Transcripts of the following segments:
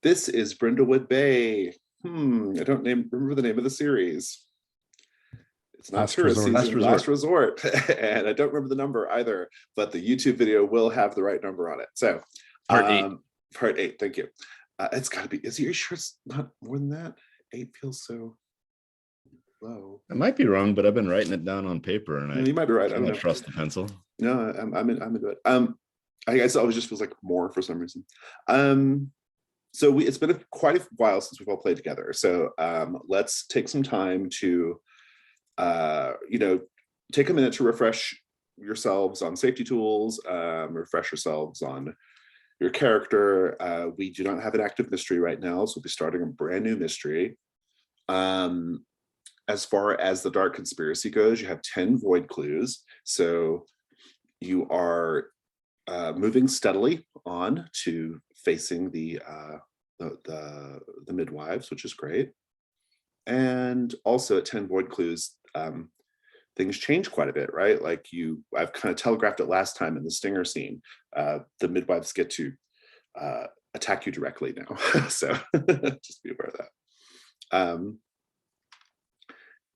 This is Brindlewood Bay. I don't remember the name of the series. It's not tourist season, last resort. And I don't remember the number either, but the YouTube video will have the right number on it. So Part 8. Part 8, thank you. It's got to be, is you sure it's not more than that? 8 feels so low. I might be wrong, but I've been writing it down on paper, and you might be right. I don't trust the pencil. No, I'm into it. I guess it always just feels like more for some reason. So it's been quite a while since we've all played together. So let's take some time to, take a minute to refresh yourselves on safety tools, refresh yourselves on your character. We do not have an active mystery right now, so we'll be starting a brand new mystery. As far as the dark conspiracy goes, you have 10 void clues. So you are moving steadily on to facing the midwives, which is great. And also at 10 void clues, things change quite a bit, right? Like I've kind of telegraphed it last time in the stinger scene. The midwives get to attack you directly now. So just be aware of that.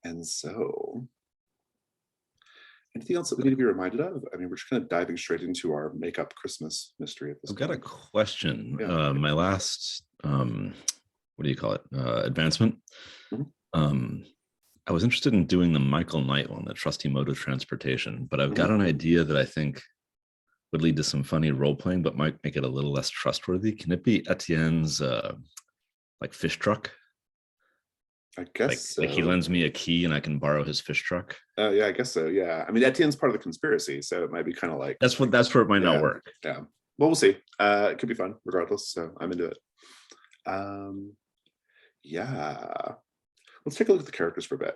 And so anything else that we need to be reminded of? I mean, we're just kind of diving straight into our makeup Christmas mystery at this point. I've got a question. Yeah. My last, what do you call it? Advancement. Mm-hmm. I was interested in doing the Michael Knight one, the trusty mode of transportation, but I've got an idea that I think would lead to some funny role playing, but might make it a little less trustworthy. Can it be Etienne's like fish truck? I guess so. Like he lends me a key and I can borrow his fish truck. Yeah, I guess so. Yeah, I mean Etienne's part of the conspiracy, so it might be kind of like that's where it might not work. Yeah, well, we'll see. It could be fun regardless. So I'm into it. Yeah, let's take a look at the characters for a bit.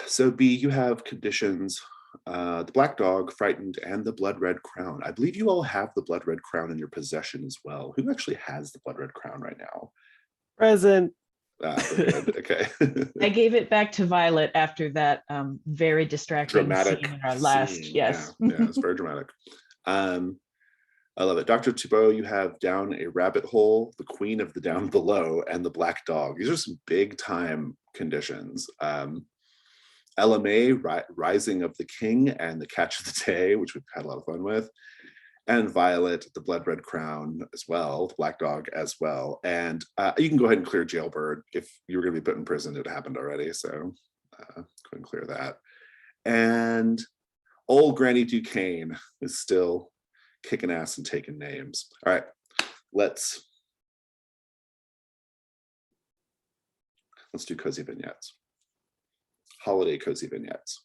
So B, you have conditions. The black dog, frightened, and the blood red crown. I believe you all have the blood red crown in your possession as well. Who actually has the blood red crown right now? Present. Okay. I gave it back to Violet after that very distracting dramatic scene in our last. Scene. Yes. Yeah, it's very dramatic. I love it. Dr. Thibault, you have down a rabbit hole, the queen of the down below, and the black dog. These are some big time conditions. LMA, Rising of the King, and the Catch of the Day, which we've had a lot of fun with. And Violet, the blood red crown as well, the black dog as well. And you can go ahead and clear Jailbird. If you were going to be put in prison, it happened already. So go ahead and clear that. And old Granny Duquesne is still kicking ass and taking names. All right, let's do cozy vignettes. Holiday cozy vignettes.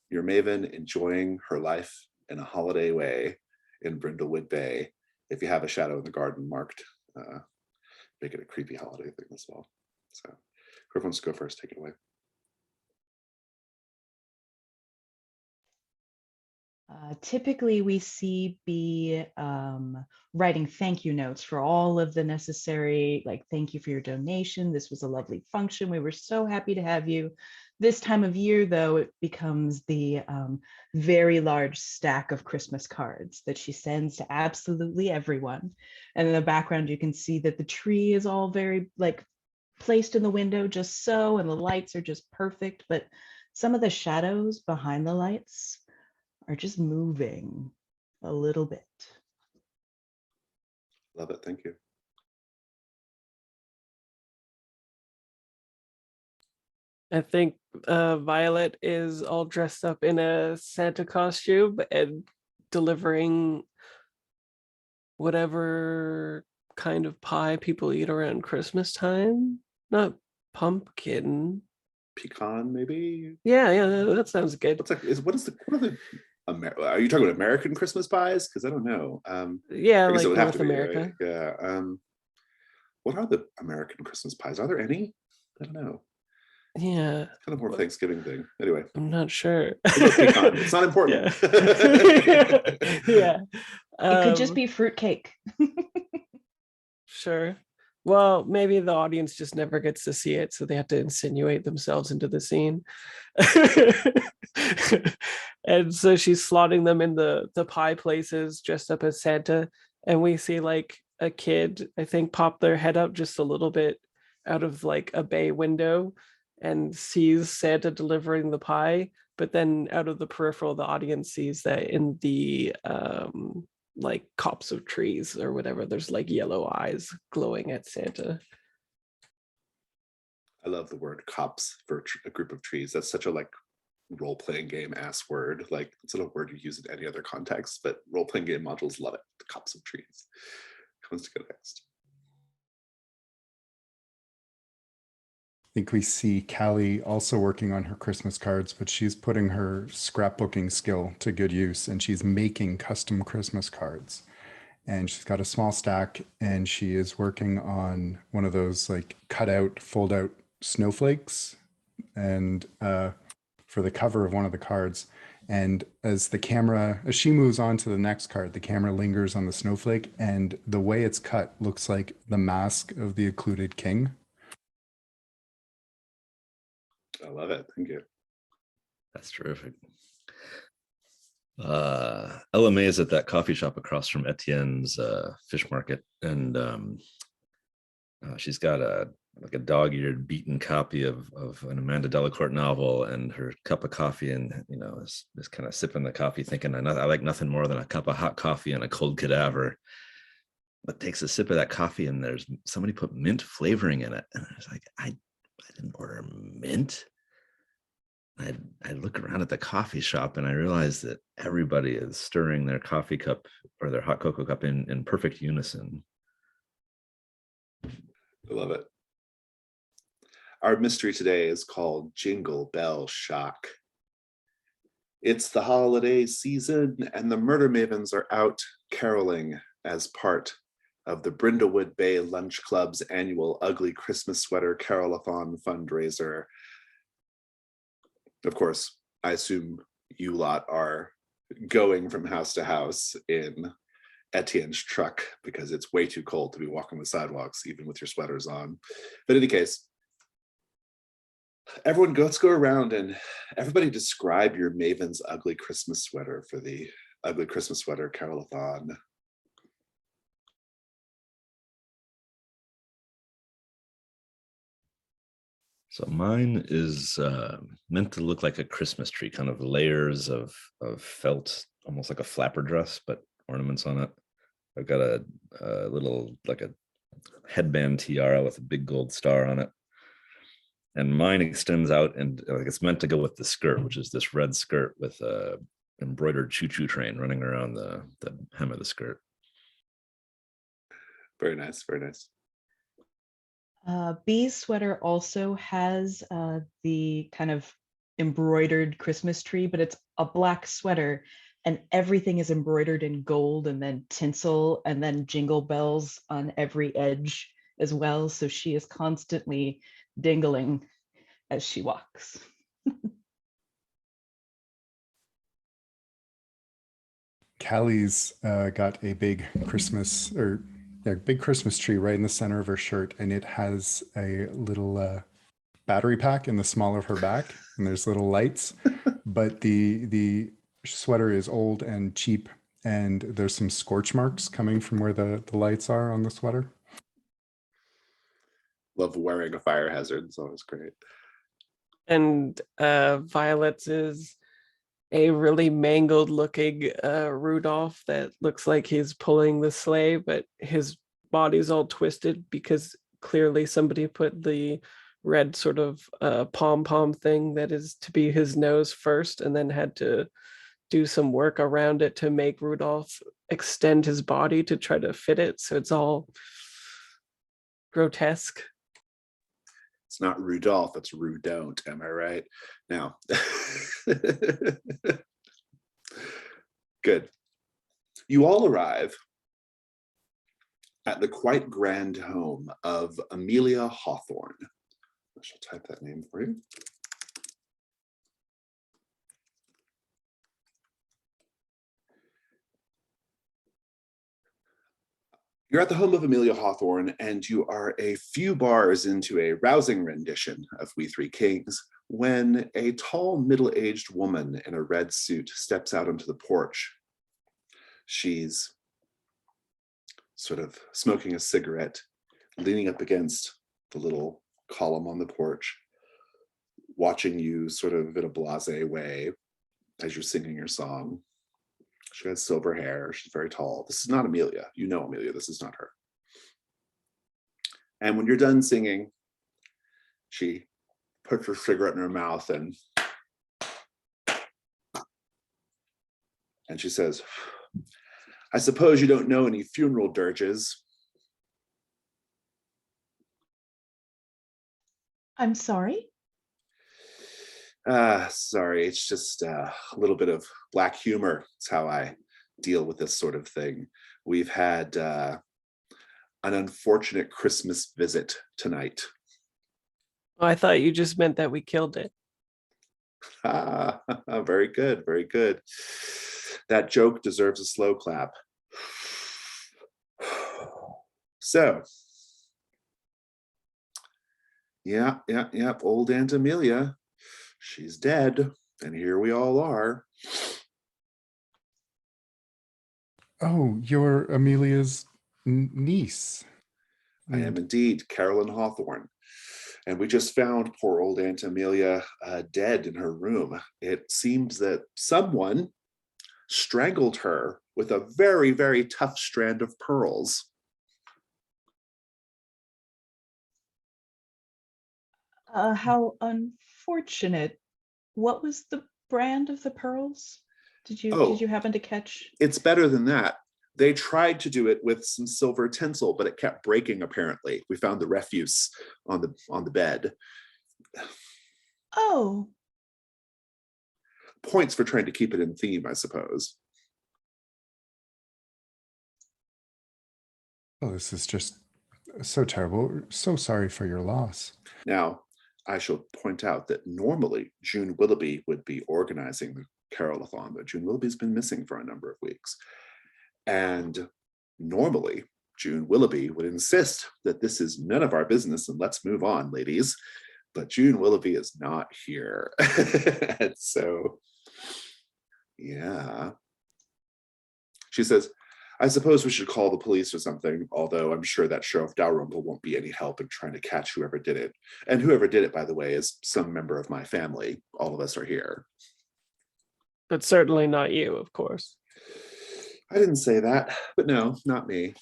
Your Maven enjoying her life in a holiday way in Brindlewood Bay. If you have a shadow in the garden marked, make it a creepy holiday thing as well. So whoever wants to go first, take it away. Typically, we see B writing thank you notes for all of the necessary, like, thank you for your donation. This was a lovely function. We were so happy to have you. This time of year, though, it becomes the very large stack of Christmas cards that she sends to absolutely everyone. And in the background, you can see that the tree is all very, like, placed in the window just so, and the lights are just perfect. But some of the shadows behind the lights are just moving a little bit. Love it. Thank you. I think Violet is all dressed up in a Santa costume and delivering whatever kind of pie people eat around Christmas time. Not pumpkin. Pecan, maybe? Yeah, that sounds good. Are you talking about American Christmas pies? Because I don't know. Yeah, like North America. Right? Yeah. What are the American Christmas pies? Are there any? I don't know. Yeah. Kind of more Thanksgiving thing. Anyway. I'm not sure. It's not important. Yeah. It could just be fruitcake. Sure. Well, maybe the audience just never gets to see it, so they have to insinuate themselves into the scene. And so she's slotting them in the pie places dressed up as Santa, and we see like a kid, I think, pop their head up just a little bit out of like a bay window and sees Santa delivering the pie. But then out of the peripheral, the audience sees that in the like copse of trees or whatever, there's like yellow eyes glowing at Santa. I love the word copse for a group of trees. That's such a like role-playing game ass word. Like it's not a word you use in any other context, but role-playing game modules love it. The copse of trees comes to go next. I think we see Callie also working on her Christmas cards, but she's putting her scrapbooking skill to good use, and she's making custom Christmas cards. And she's got a small stack, and she is working on one of those like cut out, fold out snowflakes, and for the cover of one of the cards. And as she moves on to the next card, the camera lingers on the snowflake, and the way it's cut looks like the mask of the occluded king. I love it. Thank you. That's terrific. Ella May is at that coffee shop across from Etienne's fish market, and she's got a dog-eared, beaten copy of an Amanda Delacorte novel and her cup of coffee, and is kind of sipping the coffee, thinking, I like nothing more than a cup of hot coffee and a cold cadaver. But takes a sip of that coffee, and there's somebody put mint flavoring in it, and I was like, I didn't order mint. I look around at the coffee shop and I realize that everybody is stirring their coffee cup or their hot cocoa cup in perfect unison. I love it. Our mystery today is called Jingle Bell Shock. It's the holiday season and the murder mavens are out caroling as part of the Brindlewood Bay Lunch Club's annual Ugly Christmas Sweater Carol-a-thon fundraiser. Of course, I assume you lot are going from house to house in Etienne's truck because it's way too cold to be walking the sidewalks, even with your sweaters on. But in any case, everyone, let's go around and everybody describe your Maven's ugly Christmas sweater for the Ugly Christmas Sweater Carol-a-thon. So mine is meant to look like a Christmas tree, kind of layers of felt, almost like a flapper dress, but ornaments on it. I've got a little, like a headband tiara with a big gold star on it. And mine extends out, and like it's meant to go with the skirt, which is this red skirt with a embroidered choo-choo train running around the hem of the skirt. Very nice, very nice. Bee's sweater also has the kind of embroidered Christmas tree, but it's a black sweater and everything is embroidered in gold and then tinsel and then jingle bells on every edge as well. So she is constantly dingling as she walks. Callie's got a big Christmas tree right in the center of her shirt, and it has a little battery pack in the small of her back, and there's little lights. But the sweater is old and cheap, and there's some scorch marks coming from where the lights are on the sweater. Love wearing a fire hazard. It's always great. And Violet's is a really mangled looking Rudolph that looks like he's pulling the sleigh, but his body's all twisted because clearly somebody put the red sort of pom-pom thing that is to be his nose first and then had to do some work around it to make Rudolph extend his body to try to fit it. So it's all grotesque. It's not Rudolph, it's Rudon't, am I right? Now, good. You all arrive at the quite grand home of Amelia Hawthorne. I shall type that name for you. You're at the home of Amelia Hawthorne, and you are a few bars into a rousing rendition of We Three Kings when a tall, middle-aged woman in a red suit steps out onto the porch. She's sort of smoking a cigarette, leaning up against the little column on the porch, watching you sort of in a blasé way as you're singing your song. She has silver hair. She's very tall. This is not Amelia. You know Amelia. This is not her. And when you're done singing, she puts her cigarette in her mouth and she says, I suppose you don't know any funeral dirges. I'm sorry? Sorry, it's just a little bit of black humor. It's how I deal with this sort of thing. We've had an unfortunate Christmas visit tonight. Oh, I thought you just meant that we killed it. Very good, very good. That joke deserves a slow clap. So, yeah, old Aunt Amelia, she's dead, and here we all are. Oh, you're Amelia's niece. I am indeed Carolyn Hawthorne. And we just found poor old Aunt Amelia dead in her room. It seems that someone strangled her with a very, very tough strand of pearls. How unfortunate. What was the brand of the pearls? Did you happen to catch? It's better than that. They tried to do it with some silver tinsel, but it kept breaking, apparently. We found the refuse on the bed. Oh. Points for trying to keep it in theme, I suppose. Oh, this is just so terrible. So sorry for your loss. Now, I shall point out that normally June Willoughby would be organizing the Carolathon, but June Willoughby's been missing for a number of weeks. And normally June Willoughby would insist that this is none of our business and let's move on, ladies. But June Willoughby is not here. And so, yeah. She says, I suppose we should call the police or something, although I'm sure that Sheriff Dalrymple won't be any help in trying to catch whoever did it. And whoever did it, by the way, is some member of my family. All of us are here. But certainly not you, of course. I didn't say that, but no, not me.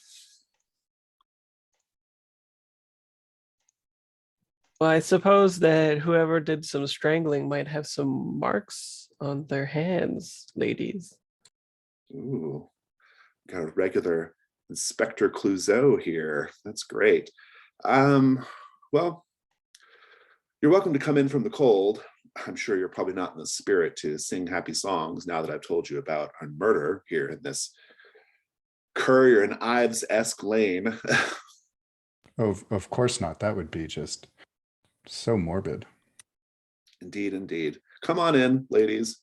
Well, I suppose that whoever did some strangling might have some marks on their hands, ladies. Ooh. Got a regular Inspector Clouseau here. That's great. Well, you're welcome to come in from the cold. I'm sure you're probably not in the spirit to sing happy songs now that I've told you about a murder here in this Currier and Ives-esque lane. Of course not. That would be just so morbid. Indeed, indeed. Come on in, ladies.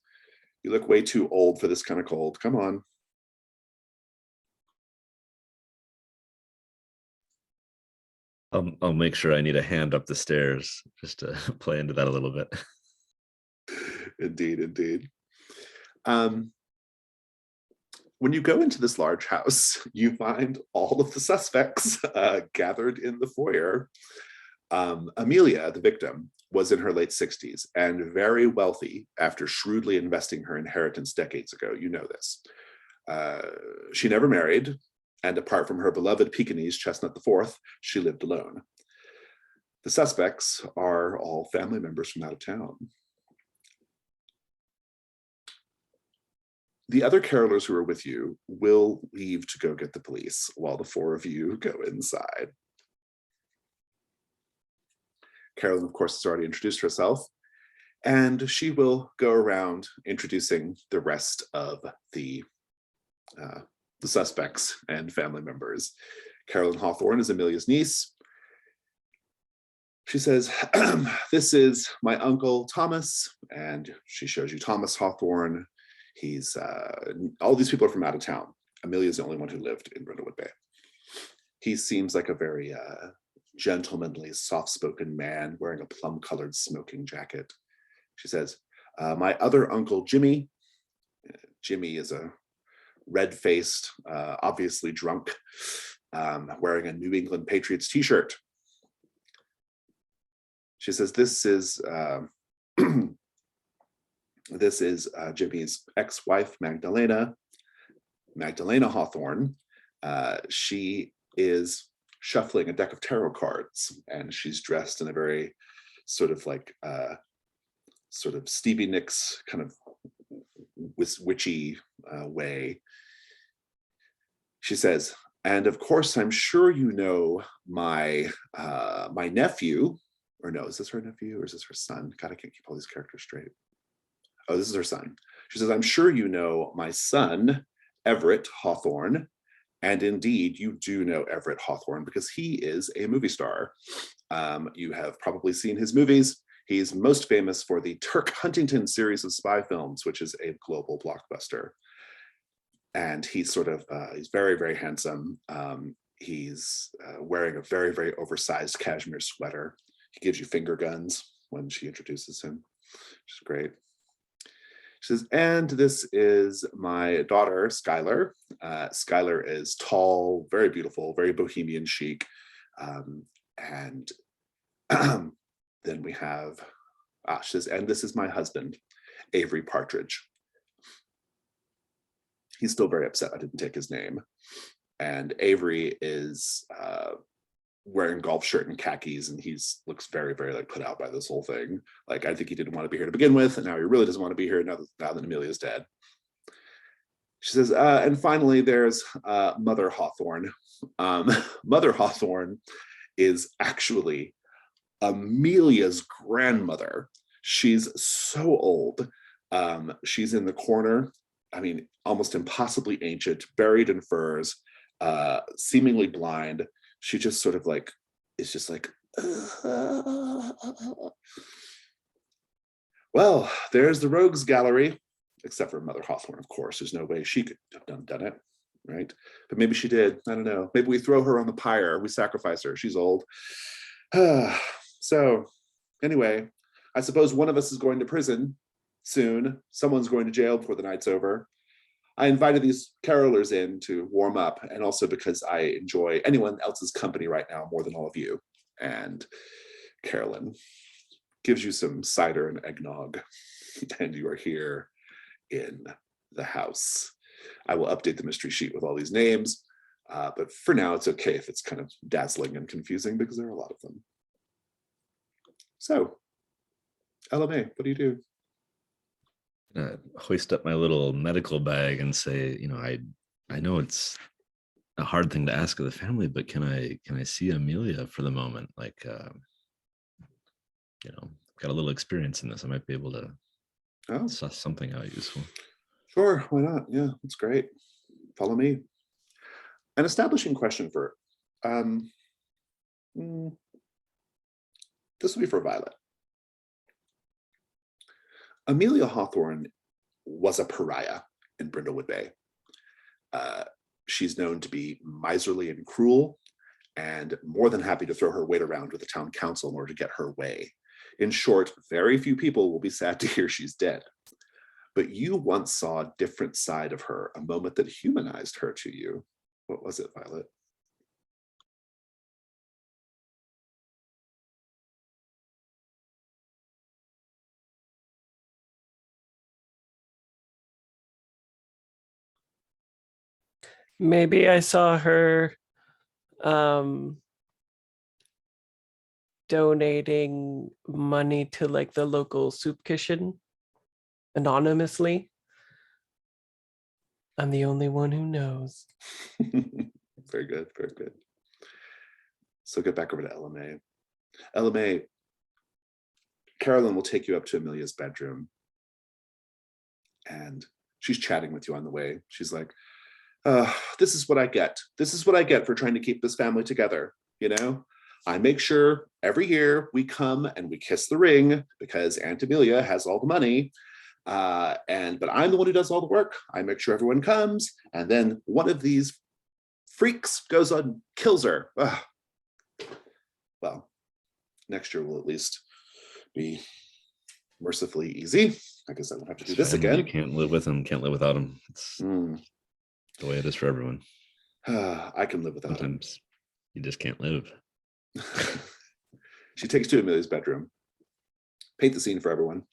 You look way too old for this kind of cold. Come on. I'll make sure I need a hand up the stairs just to play into that a little bit. Indeed, indeed. When you go into this large house, you find all of the suspects gathered in the foyer. Amelia, the victim, was in her late 60s and very wealthy after shrewdly investing her inheritance decades ago. You know this. She never married, and apart from her beloved Pekingese Chestnut IV, she lived alone. The suspects are all family members from out of town. The other carolers who are with you will leave to go get the police while the four of you go inside. Carolyn, of course, has already introduced herself, and she will go around introducing the rest of the suspects and family members. Carolyn Hawthorne is Amelia's niece. She says, this is my uncle Thomas, and she shows you Thomas Hawthorne. He's, all these people are from out of town. Amelia's the only one who lived in Brindlewood Bay. He seems like a very gentlemanly, soft-spoken man wearing a plum-colored smoking jacket. She says, my other uncle, Jimmy. Jimmy is a red-faced, obviously drunk wearing a New England Patriots t-shirt. She says, this is Jimmy's ex-wife, Magdalena Hawthorne. She is shuffling a deck of tarot cards, and she's dressed in a very sort of like sort of Stevie Nicks kind of witchy way. She says, and of course, I'm sure you know my my nephew, or no, is this her nephew or is this her son? God, I can't keep all these characters straight. Oh, this is her son. She says, I'm sure you know my son, Everett Hawthorne. And indeed, you do know Everett Hawthorne because he is a movie star. You have probably seen his movies. He's most famous for the Turk Huntington series of spy films, which is a global blockbuster. And he's sort of, he's very, very handsome. He's wearing a very, very oversized cashmere sweater. He gives you finger guns when she introduces him, which is great. She says, and this is my daughter, Skylar. Skylar is tall, very beautiful, very bohemian chic. And then we have, she says, and this is my husband, Avery Partridge. He's still very upset I didn't take his name. And Avery is wearing golf shirt and khakis, and he's looks very, very like put out by this whole thing. Like, I think he didn't want to be here to begin with, and now he really doesn't want to be here now that Amelia's dead. She says, and finally there's Mother Hawthorne. Mother Hawthorne is actually Amelia's grandmother. She's so old. She's in the corner. I mean, almost impossibly ancient, buried in furs, seemingly blind. She just sort of like, is just like, well, there's the rogues gallery, except for Mother Hawthorne, of course. There's no way she could have done it, right? But maybe she did. I don't know. Maybe we throw her on the pyre. We sacrifice her. She's old. So anyway, I suppose one of us is going to prison soon. Someone's going to jail before the night's over. I invited these carolers in to warm up, and also because I enjoy anyone else's company right now more than all of you. And Carolyn gives you some cider and eggnog, and you are here in the house. I will update the mystery sheet with all these names, but for now it's okay if it's kind of dazzling and confusing because there are a lot of them. So, LMA, what do you do? Hoist up my little medical bag and say, you know, I know it's a hard thing to ask of the family, but can I see Amelia for the moment? Like, you know, got a little experience in this. I might be able to suss something out useful. Sure, why not? Yeah, that's great. Follow me. An establishing question for, this will be for Violet. Amelia Hawthorne was a pariah in Brindlewood Bay. She's known to be miserly and cruel, and more than happy to throw her weight around with the town council in order to get her way. In short, very few people will be sad to hear she's dead. But you once saw a different side of her, a moment that humanized her to you. What was it, Violet? Maybe I saw her donating money to like the local soup kitchen anonymously. I'm the only one who knows. Very good, very good. So get back over to LMA. LMA, Carolyn will take you up to Amelia's bedroom, and she's chatting with you on the way. She's like, this is what I get. This is what I get for trying to keep this family together. You know, I make sure every year we come and we kiss the ring because Aunt Amelia has all the money. But I'm the one who does all the work. I make sure everyone comes, and then one of these freaks goes on and kills her. Ugh. Well, next year will at least be mercifully easy. I guess I won't have to do this again. You can't live with him, can't live without him. It's the way it is for everyone. I can live without him. Sometimes you just can't live. She takes to Amelia's bedroom. Paint the scene for everyone.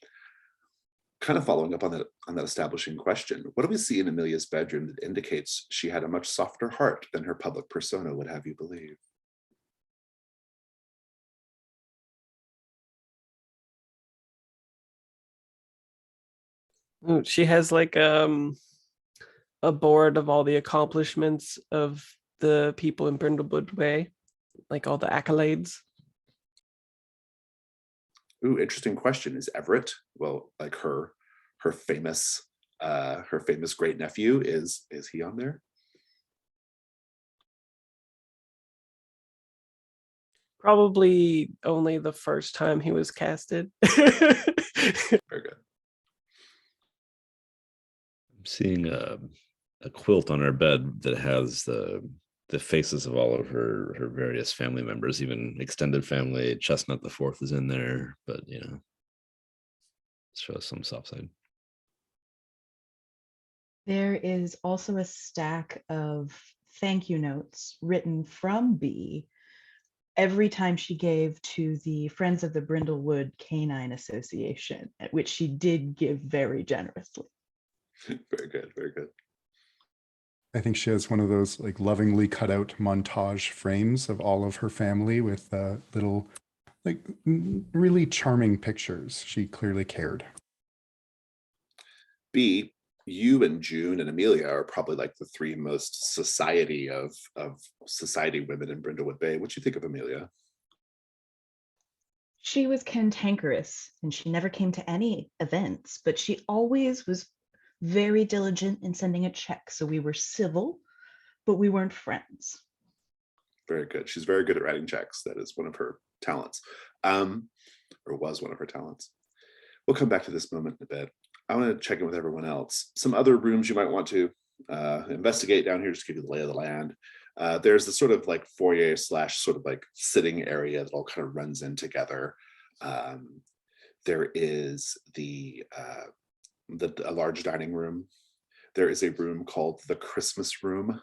Kind of following up on that establishing question, what do we see in Amelia's bedroom that indicates she had a much softer heart than her public persona would have you believe? She has like a board of all the accomplishments of the people in Brindlewood Bay, like all the accolades. Ooh, interesting question. Is Everett, well, like her famous great nephew, is he on there? Probably only the first time he was casted. Very good. I'm seeing a quilt on her bed that has the faces of all of her various family members, even extended family. Chestnut the Fourth is in there, but shows some soft side. There is also a stack of thank you notes written from B every time she gave to the Friends of the Brindlewood Canine Association, at which she did give very generously. Very good, very good. I think she has one of those like lovingly cut out montage frames of all of her family with little, like really charming pictures. She clearly cared. B, you and June and Amelia are probably like the three most society of society women in Brindlewood Bay. What do you think of Amelia? She was cantankerous and she never came to any events, but she always was very diligent in sending a check. So we were civil, but we weren't friends. Very good. She's very good at writing checks. That is one of her talents, or was one of her talents. We'll come back to this moment in a bit. I want to check in with everyone else. Some other rooms you might want to investigate down here, just give you the lay of the land. There's the sort of like foyer / sort of like sitting area that all kind of runs in together. There is a large dining room. There is a room called the Christmas room.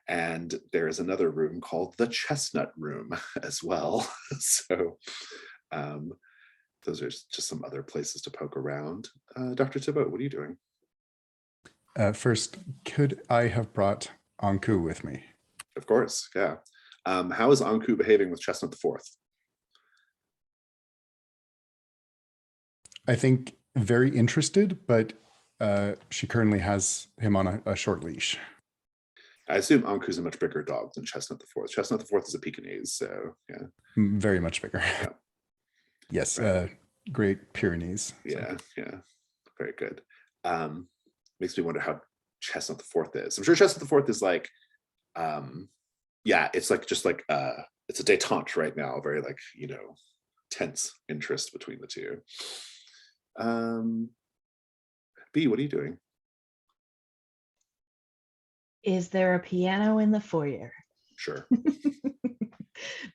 And there is another room called the Chestnut room as well. So those are just some other places to poke around. Dr. Thibault, what are you doing? First, could I have brought Anku with me? Of course, yeah. How is Anku behaving with Chestnut the Fourth? I think very interested, but she currently has him on a short leash. I assume Anku's a much bigger dog than Chestnut the Fourth. Chestnut the Fourth is a Pekingese, so yeah. Very much bigger. Yeah. Yes, Right. Great Pyrenees. Yeah, yeah, very good. Makes me wonder how Chestnut the Fourth is. I'm sure Chestnut the Fourth is like, yeah, it's like just like it's a détente right now, very like tense interest between the two. B, what are you doing? Is there a piano in the foyer? Sure.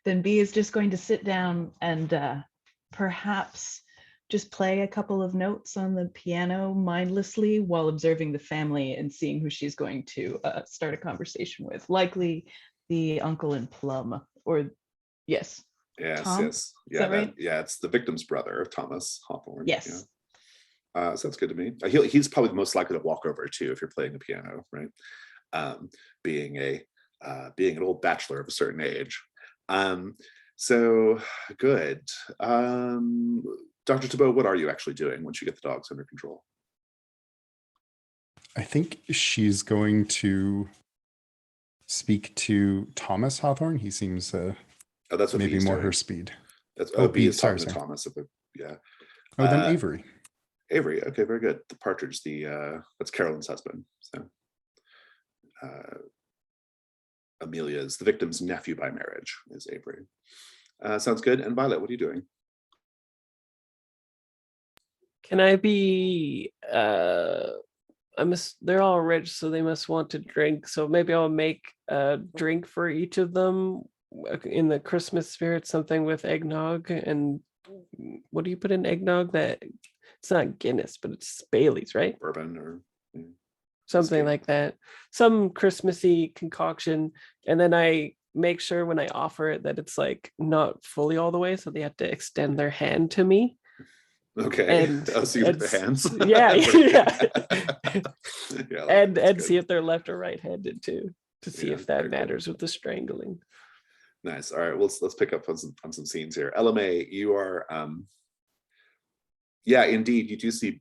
Then B is just going to sit down and perhaps just play a couple of notes on the piano mindlessly while observing the family and seeing who she's going to start a conversation with. Likely the uncle in Plum, or yes. Yes, Tom? yes. Yeah, that right? yeah, it's the victim's brother, Thomas Hawthorne. Yes. Yeah. Sounds good to me. He's probably the most likely to walk over too if you're playing the piano, right? Being an old bachelor of a certain age. So good. Dr. Thibault, what are you actually doing once you get the dogs under control? I think she's going to speak to Thomas Hawthorne. He seems That's what maybe B is more doing. her speed. That's B, B is sorry, talking to sorry. Thomas. Yeah. Oh, then Avery. Avery. Okay, very good. The partridge. That's Carolyn's husband. So Amelia's, the victim's nephew by marriage, is Avery. Sounds good. And Violet, what are you doing? Can I be they're all rich, so they must want to drink. So maybe I'll make a drink for each of them in the Christmas spirit, something with eggnog. And what do you put in eggnog? That it's not Guinness, but it's Bailey's, right? Bourbon or something like that. Some Christmassy concoction. And then I make sure when I offer it that it's like not fully all the way, so they have to extend their hand to me. Okay. And See with the hands. yeah, yeah. Yeah, and see if they're left or right-handed too, to see if that matters with the strangling. Nice. All right, well, let's pick up on some scenes here. LMA, you are yeah, indeed, you do see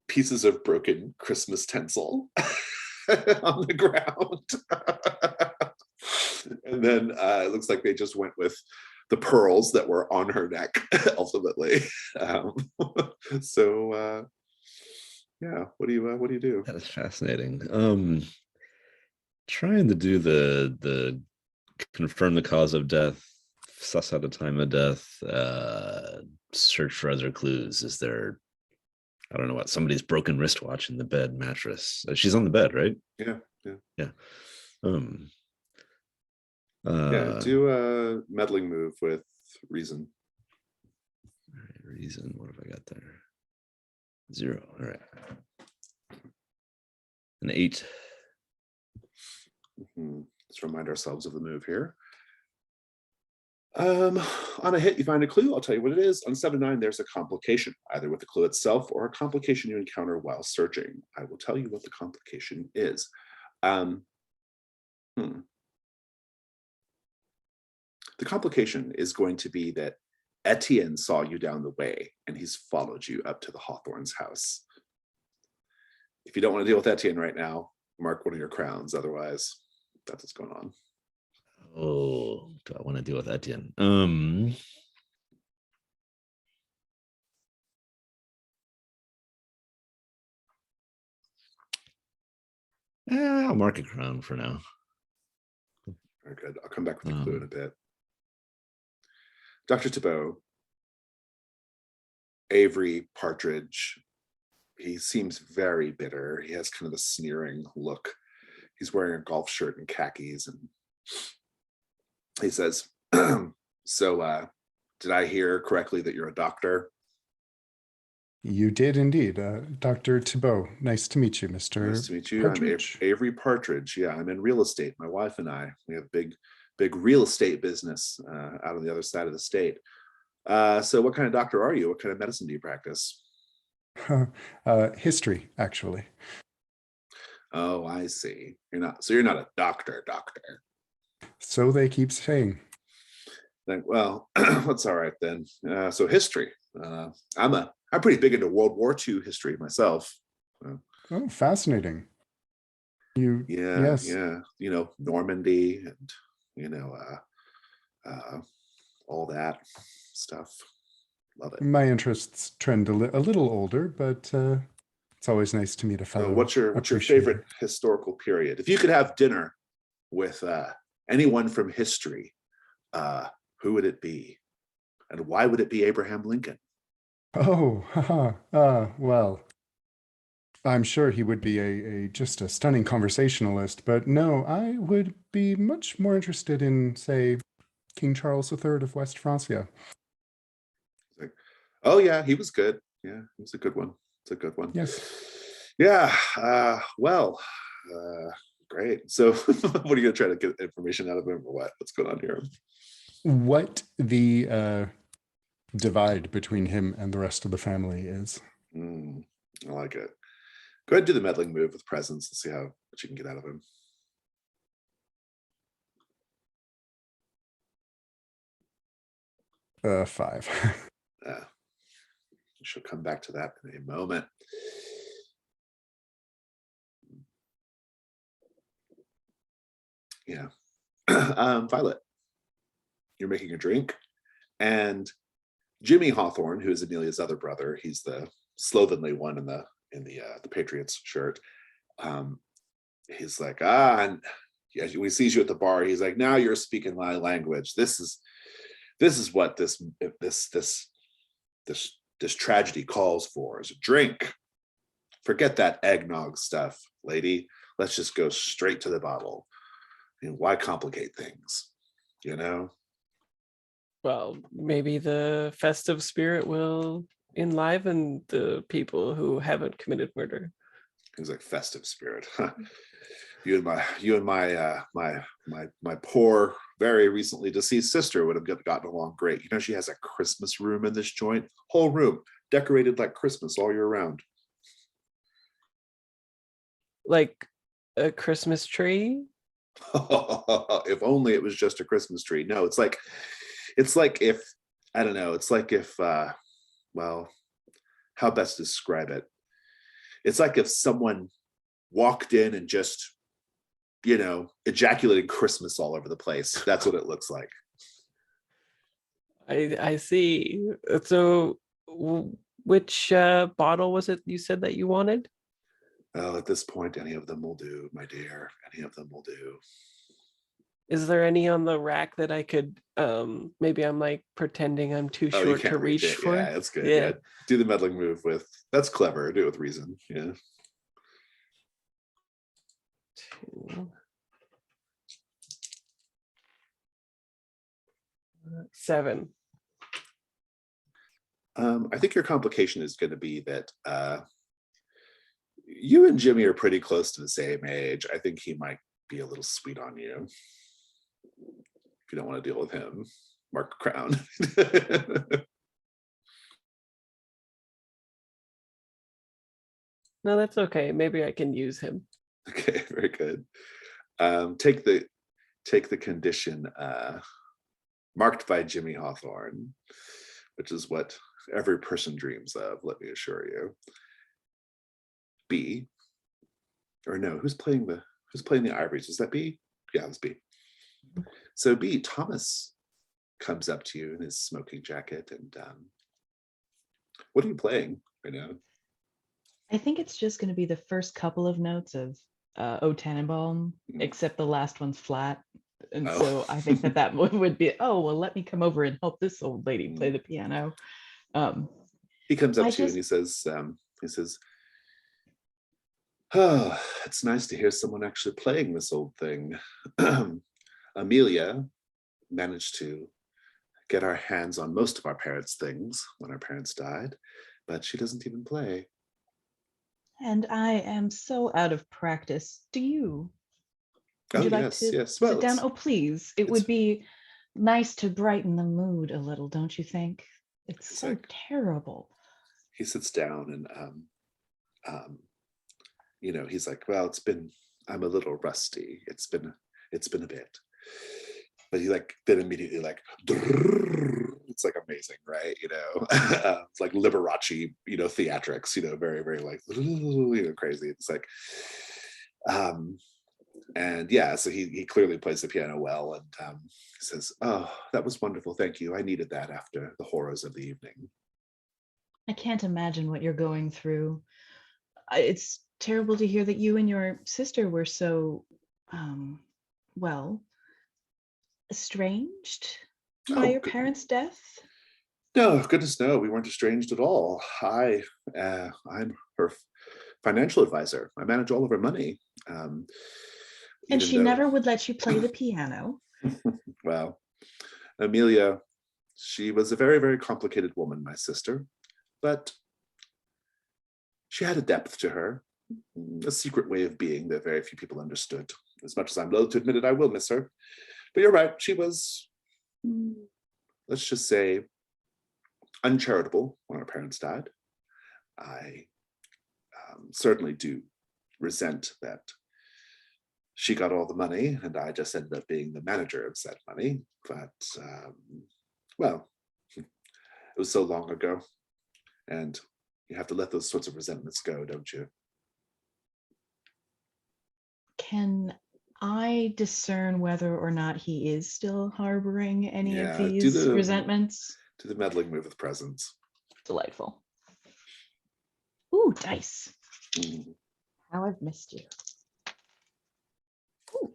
pieces of broken Christmas tinsel on the ground. And then it looks like they just went with the pearls that were on her neck ultimately. So yeah, what do you do? That is fascinating. Trying to do the confirm the cause of death, suss out a time of death, search for other clues. Is there, I don't know what, somebody's broken wristwatch in the bed mattress? She's on the bed, right? Yeah. Do a meddling move with reason. All right, reason. What have I got there? 0. All right. An 8. Let's remind ourselves of the move here. On a hit, you find a clue. I'll tell you what it is. On 7-9, there's a complication, either with the clue itself or a complication you encounter while searching. I will tell you what the complication is. The complication is going to be that Etienne saw you down the way and he's followed you up to the Hawthorne's house. If you don't want to deal with Etienne right now, mark one of your crowns. Otherwise, that's what's going on. Oh, do I want to deal with Etienne? I'll mark a crown for now. Very good. I'll come back with the clue in a bit. Dr. Thibault, Avery Partridge, he seems very bitter. He has kind of a sneering look. He's wearing a golf shirt and khakis, and he says, so did I hear correctly that you're a doctor? You did indeed. Dr. Thibault, nice to meet you, Mr. Nice to meet you. Partridge. I'm Avery Partridge. Yeah, I'm in real estate. My wife and I, we have big real estate business out on the other side of the state. So what kind of doctor are you? What kind of medicine do you practice? History, actually. Oh, I see. You're not a doctor. So they keep saying. Like, well, that's all right then. So history. I'm pretty big into World War II history myself. Oh, fascinating. Yes. Yeah. Normandy and all that stuff. Love it. My interests trend a little older, but it's always nice to meet a fellow. So what's your favorite historical period? If you could have dinner with anyone from history, who would it be? And why would it be Abraham Lincoln? Oh, well, I'm sure he would be just a stunning conversationalist, but no, I would be much more interested in, say, King Charles III of West Francia. Oh yeah, he was good. Yeah, he was a good one. It's a good one. Yes. Yeah. Great. So what are you gonna try to get information out of him or what? What's going on here? What the divide between him and the rest of the family is. I like it. Go ahead and do the meddling move with presence and see what you can get out of him. 5. She'll come back to that in a moment. Yeah. Violet, you're making a drink, and Jimmy Hawthorne, who is Amelia's other brother, he's the slovenly one in the Patriots shirt. He's like, and when he sees you at the bar, he's like, now you're speaking my language. This is what this tragedy calls for, is a drink. Forget that eggnog stuff, lady. Let's just go straight to the bottle. Why complicate things? Well, maybe the festive spirit will enliven the people who haven't committed murder. He's like, festive spirit. You and my poor, very recently deceased sister would have gotten along great. You know, she has a Christmas room in this joint, whole room decorated like Christmas all year round. Like a Christmas tree? If only it was just a Christmas tree. No, it's like if, I don't know, it's like if well, how best to describe it? It's like if someone walked in and just, you know, ejaculated Christmas all over the place. That's what it looks like. I see. So which bottle was it you said that you wanted? Oh, at this point, any of them will do, my dear. Any of them will do. Is there any on the rack that I could maybe I'm like pretending I'm too Oh, you short can't to reach reach it. for? Yeah, that's good. Yeah. Yeah. Do the meddling move with, that's clever. Do it with reason. Yeah. 2, 7. I think your complication is going to be that you and Jimmy are pretty close to the same age. I think he might be a little sweet on you. If you don't want to deal with him, Mark Crown. No, that's okay. Maybe I can use him. Okay, very good. Take the condition marked by Jimmy Hawthorne, which is what every person dreams of, let me assure you. B, or no, who's playing the ivories? Is that B? Yeah, it's B. So B, Thomas comes up to you in his smoking jacket, and what are you playing right now? I think it's just going to be the first couple of notes of O Tannenbaum, except the last one's flat. And Oh. so I think that would be, oh, well, let me come over and help this old lady play the piano. He comes up I to you and he says, oh, it's nice to hear someone actually playing this old thing. Amelia managed to get our hands on most of our parents' things when our parents died, but she doesn't even play. And I am so out of practice. Do you? Would Oh, you like yes, to yes. sit down? Oh, please. It would be nice to brighten the mood a little, don't you think? It's so like, terrible. He sits down and you know, he's like, well, I'm a little rusty. It's been a bit. But he like then immediately like, it's like amazing, right? You know, it's like Liberace, you know, theatrics, you know, very, very like, you know, crazy. It's like, and yeah, so he clearly plays the piano well, and says, oh, that was wonderful. Thank you. I needed that after the horrors of the evening. I can't imagine what you're going through. It's terrible to hear that you and your sister were so, well, estranged by your parents' death. No, goodness no, we weren't estranged at all. I'm her financial advisor. I manage all of her money. And she never would let you play the piano. Well, Amelia, she was a very, very complicated woman, my sister, but she had a depth to her, a secret way of being that very few people understood. As much as I'm loath to admit it, I will miss her. But you're right, she was, let's just say, uncharitable when our parents died. I certainly do resent that she got all the money and I just ended up being the manager of said money. But, well, it was so long ago. And you have to let those sorts of resentments go, don't you? Can I discern whether or not he is still harboring any of Yeah, these resentments? Do the meddling move with presence. Delightful. Ooh, dice. Mm. How I've missed you. Ooh.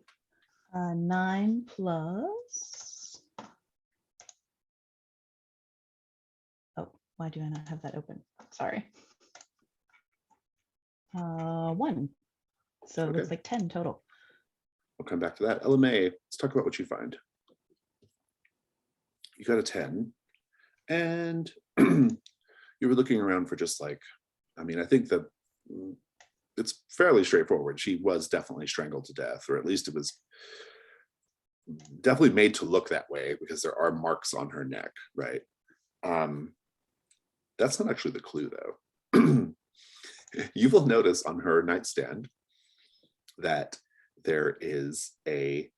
9 plus. Oh, why do I not have that open? Sorry. 1. So it looks like 10 total. We'll come back to that. LMA, let's talk about what you find. You got a 10. And you were looking around for just like, I mean, I think the it's fairly straightforward. She was definitely strangled to death, or at least it was definitely made to look that way because there are marks on her neck, right? That's not actually the clue, though. You will notice on her nightstand that there is a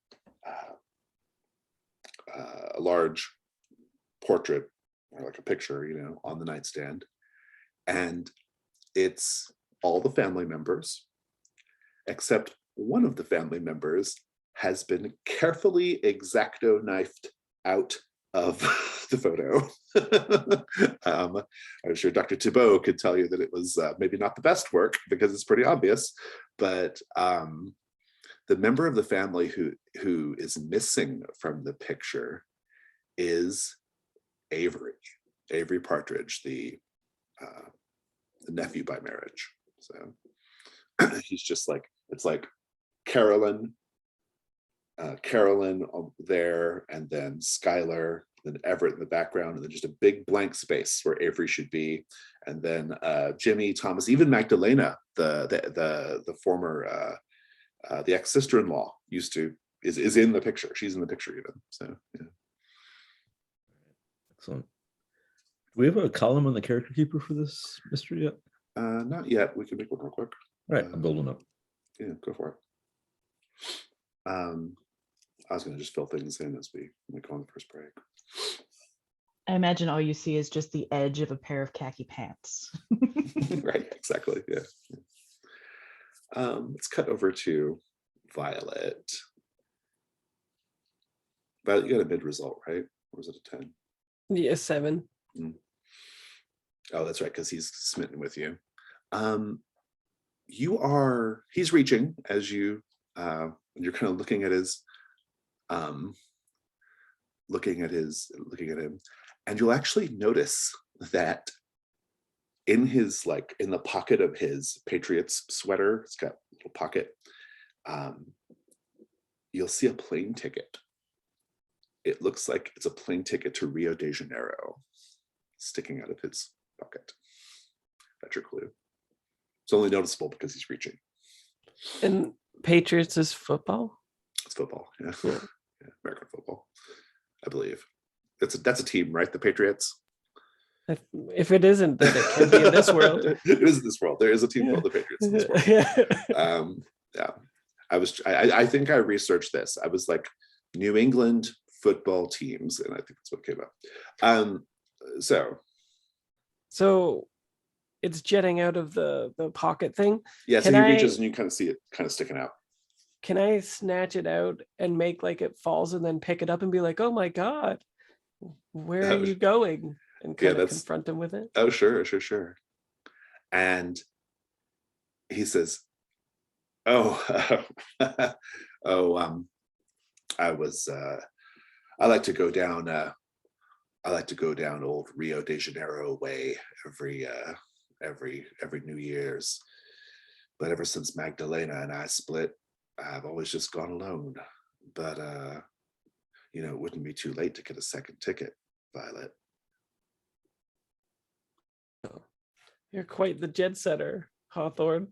large portrait, or like a picture, you know, on the nightstand, and it's all the family members, except one of the family members has been carefully X-Acto knifed out of the photo. I'm sure Dr. Thibault could tell you that it was maybe not the best work because it's pretty obvious, but the member of the family who is missing from the picture is Avery Partridge, the nephew by marriage. So he's just like, it's like Carolyn there, and then Skylar, then Everett in the background, and then just a big blank space where Avery should be, and then Jimmy, Thomas, even Magdalena, the former the ex-sister-in-law is in the picture. She's in the picture even. So yeah. Excellent. Do we have a column on the character keeper for this mystery yet? Not yet. We can make one real quick. All right, I'm building up. Yeah, go for it. I was going to just fill things in as we go on the first break. I imagine all you see is just the edge of a pair of khaki pants. Right, exactly. Yeah. Let's cut over to Violet. Violet, you got a mid result, right? Or was it a 10? Yeah, 7. Oh, that's right, because he's smitten with you. He's reaching as you're kind of looking at him, and you'll actually notice that in the pocket of his Patriots sweater, it's got a little pocket, you'll see a plane ticket. It looks like it's a plane ticket to Rio de Janeiro sticking out of his pocket. That's your clue. It's only noticeable because he's reaching. And Patriots is football? It's football, yeah. Yeah, American football, I believe. That's a team, right? The Patriots? If it isn't, then it can be in this world. It is in this world. There is a team called the Patriots in this world. Yeah. I think I researched this. I was like, New England football teams, and I think that's what came up. So it's jetting out of the pocket thing. Yeah, so he reaches and you kind of see it kind of sticking out. Can I snatch it out and make like it falls and then pick it up and be like, oh my God, where are you going? And kind of confront him with it. Oh, sure. And he says, I like to go down old Rio de Janeiro way every New Year's. But ever since Magdalena and I split, I've always just gone alone. But it wouldn't be too late to get a second ticket, Violet. Oh, you're quite the jet setter, Hawthorne.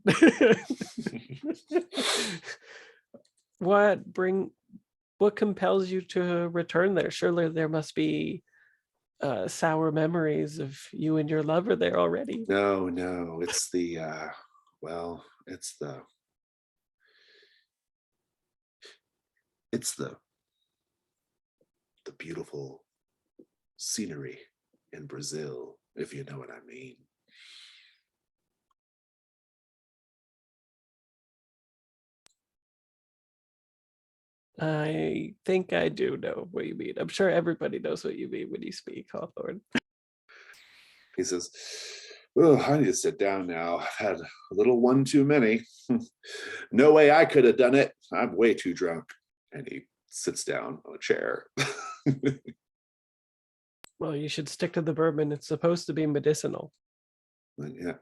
What compels you to return there? Surely there must be sour memories of you and your lover there already. No, it's the beautiful scenery in Brazil, if you know what I mean. I think I do know what you mean. I'm sure everybody knows what you mean when you speak, Hawthorne. He says, "Oh, I need to sit down now. I've had a little one too many. No way I could have done it. I'm way too drunk." And he sits down on a chair. Well, you should stick to the bourbon. It's supposed to be medicinal. Yeah.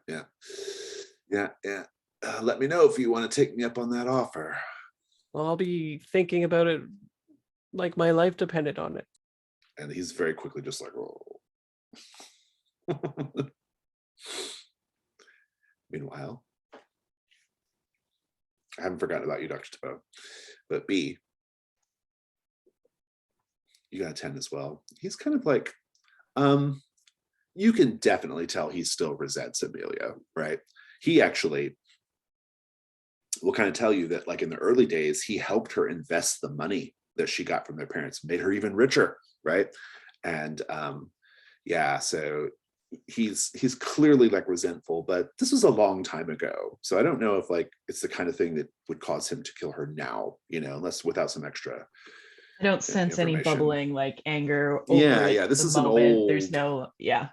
Let me know if you want to take me up on that offer. Well, I'll be thinking about it like my life depended on it. And he's very quickly just like, oh. Meanwhile, I haven't forgotten about you, Dr. Tabo. But B, you got a 10 as well. He's kind of like, you can definitely tell he still resents Amelia, right? He actually will kind of tell you that, like, in the early days, he helped her invest the money that she got from their parents, made her even richer, right? And yeah, so he's clearly like resentful, but this was a long time ago. So I don't know if like it's the kind of thing that would cause him to kill her now, you know, unless without some extra I don't sense any information. bubbling like anger over Yeah, it this at is the an moment. old, There's no, yeah,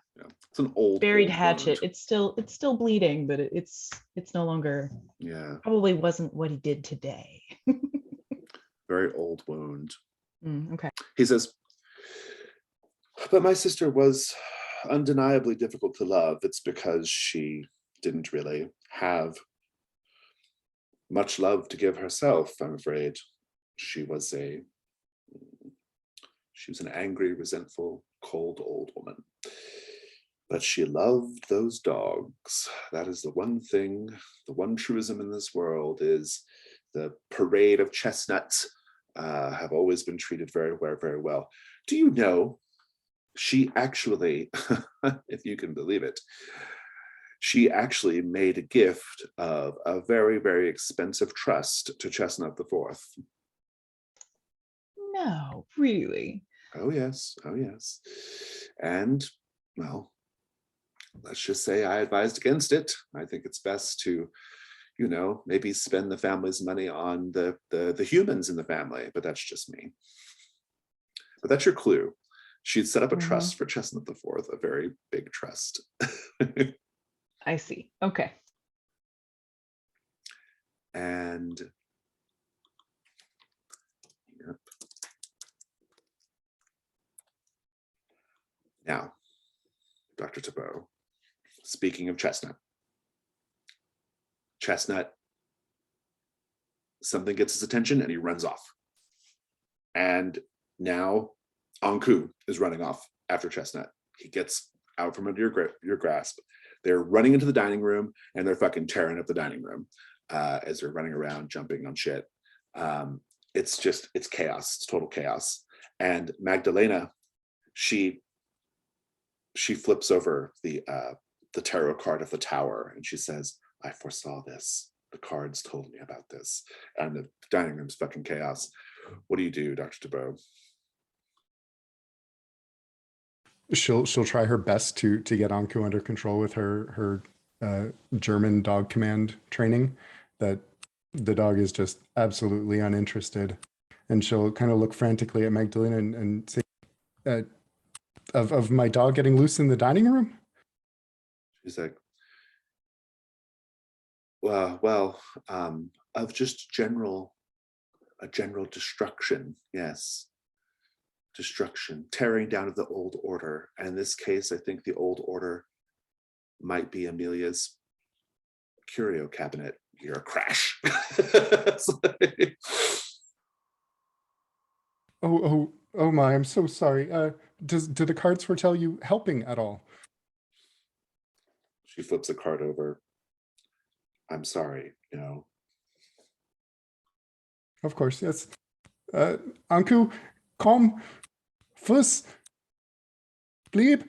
it's an old buried old hatchet. wound. It's still bleeding, but it's no longer, Yeah, probably wasn't what he did today. very old wound. Okay. He says, but my sister was undeniably difficult to love. It's because she didn't really have much love to give herself, I'm afraid. She was an angry, resentful, cold old woman. But she loved those dogs. That is the one thing, the one truism in this world is the parade of chestnuts have always been treated very, very, very well. Do you know, she actually, if you can believe it, she actually made a gift of a very, very expensive trust to Chestnut the Fourth. No, really. Oh, yes. Oh, yes. And, well, let's just say I advised against it. I think it's best to, you know, maybe spend the family's money on the humans in the family, but that's just me. But that's your clue. She'd set up a trust for Chestnut the Fourth, a very big trust. I see. Okay. And yep. Now, Dr. Tabo, speaking of Chestnut, something gets his attention and he runs off. And now Anku is running off after Chestnut. He gets out from under your grasp. They're running into the dining room and they're fucking tearing up the dining room as they're running around, jumping on shit. It's chaos. It's total chaos. And Magdalena, she flips over the tarot card of the tower and she says, I foresaw this. The cards told me about this. And the dining room's fucking chaos. What do you do, Dr. Tabo? She'll try her best to get Anku under control with her German dog command training. That the dog is just absolutely uninterested, and she'll kind of look frantically at Magdalena and say, "Of my dog getting loose in the dining room." She's like, well, of just a general destruction, yes. Destruction, tearing down of the old order. And in this case, I think the old order might be Amelia's curio cabinet. You're a crash. Like, Oh my! I'm so sorry. Do the cards foretell you helping at all? she flips a card over. I'm sorry, you know. Of course, yes. Anku, komm, Fuss, bleib.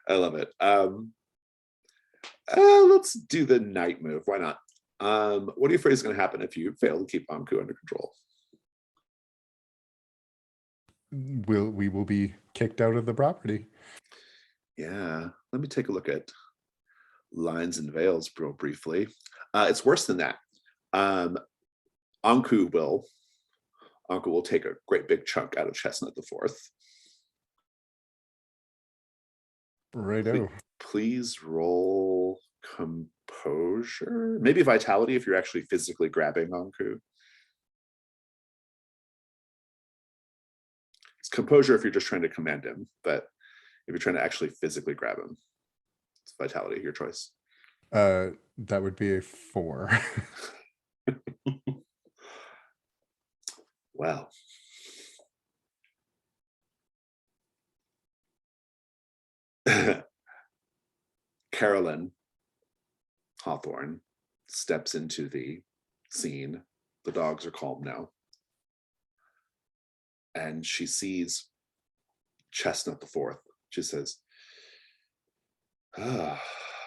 I love it. Let's do the night move. Why not? What are you afraid is going to happen if you fail to keep Anku under control? We will be kicked out of the property. Yeah, let me take a look at lines and veils real briefly. It's worse than that. Anku will take a great big chunk out of Chestnut the Fourth. Righto. Please roll composure. Maybe vitality if you're actually physically grabbing Anku. It's composure if you're just trying to command him, but if you're trying to actually physically grab him, it's vitality, your choice. That would be a 4. Well. Carolyn Hawthorne steps into the scene. The dogs are calm now. And she sees Chestnut the Fourth. She says,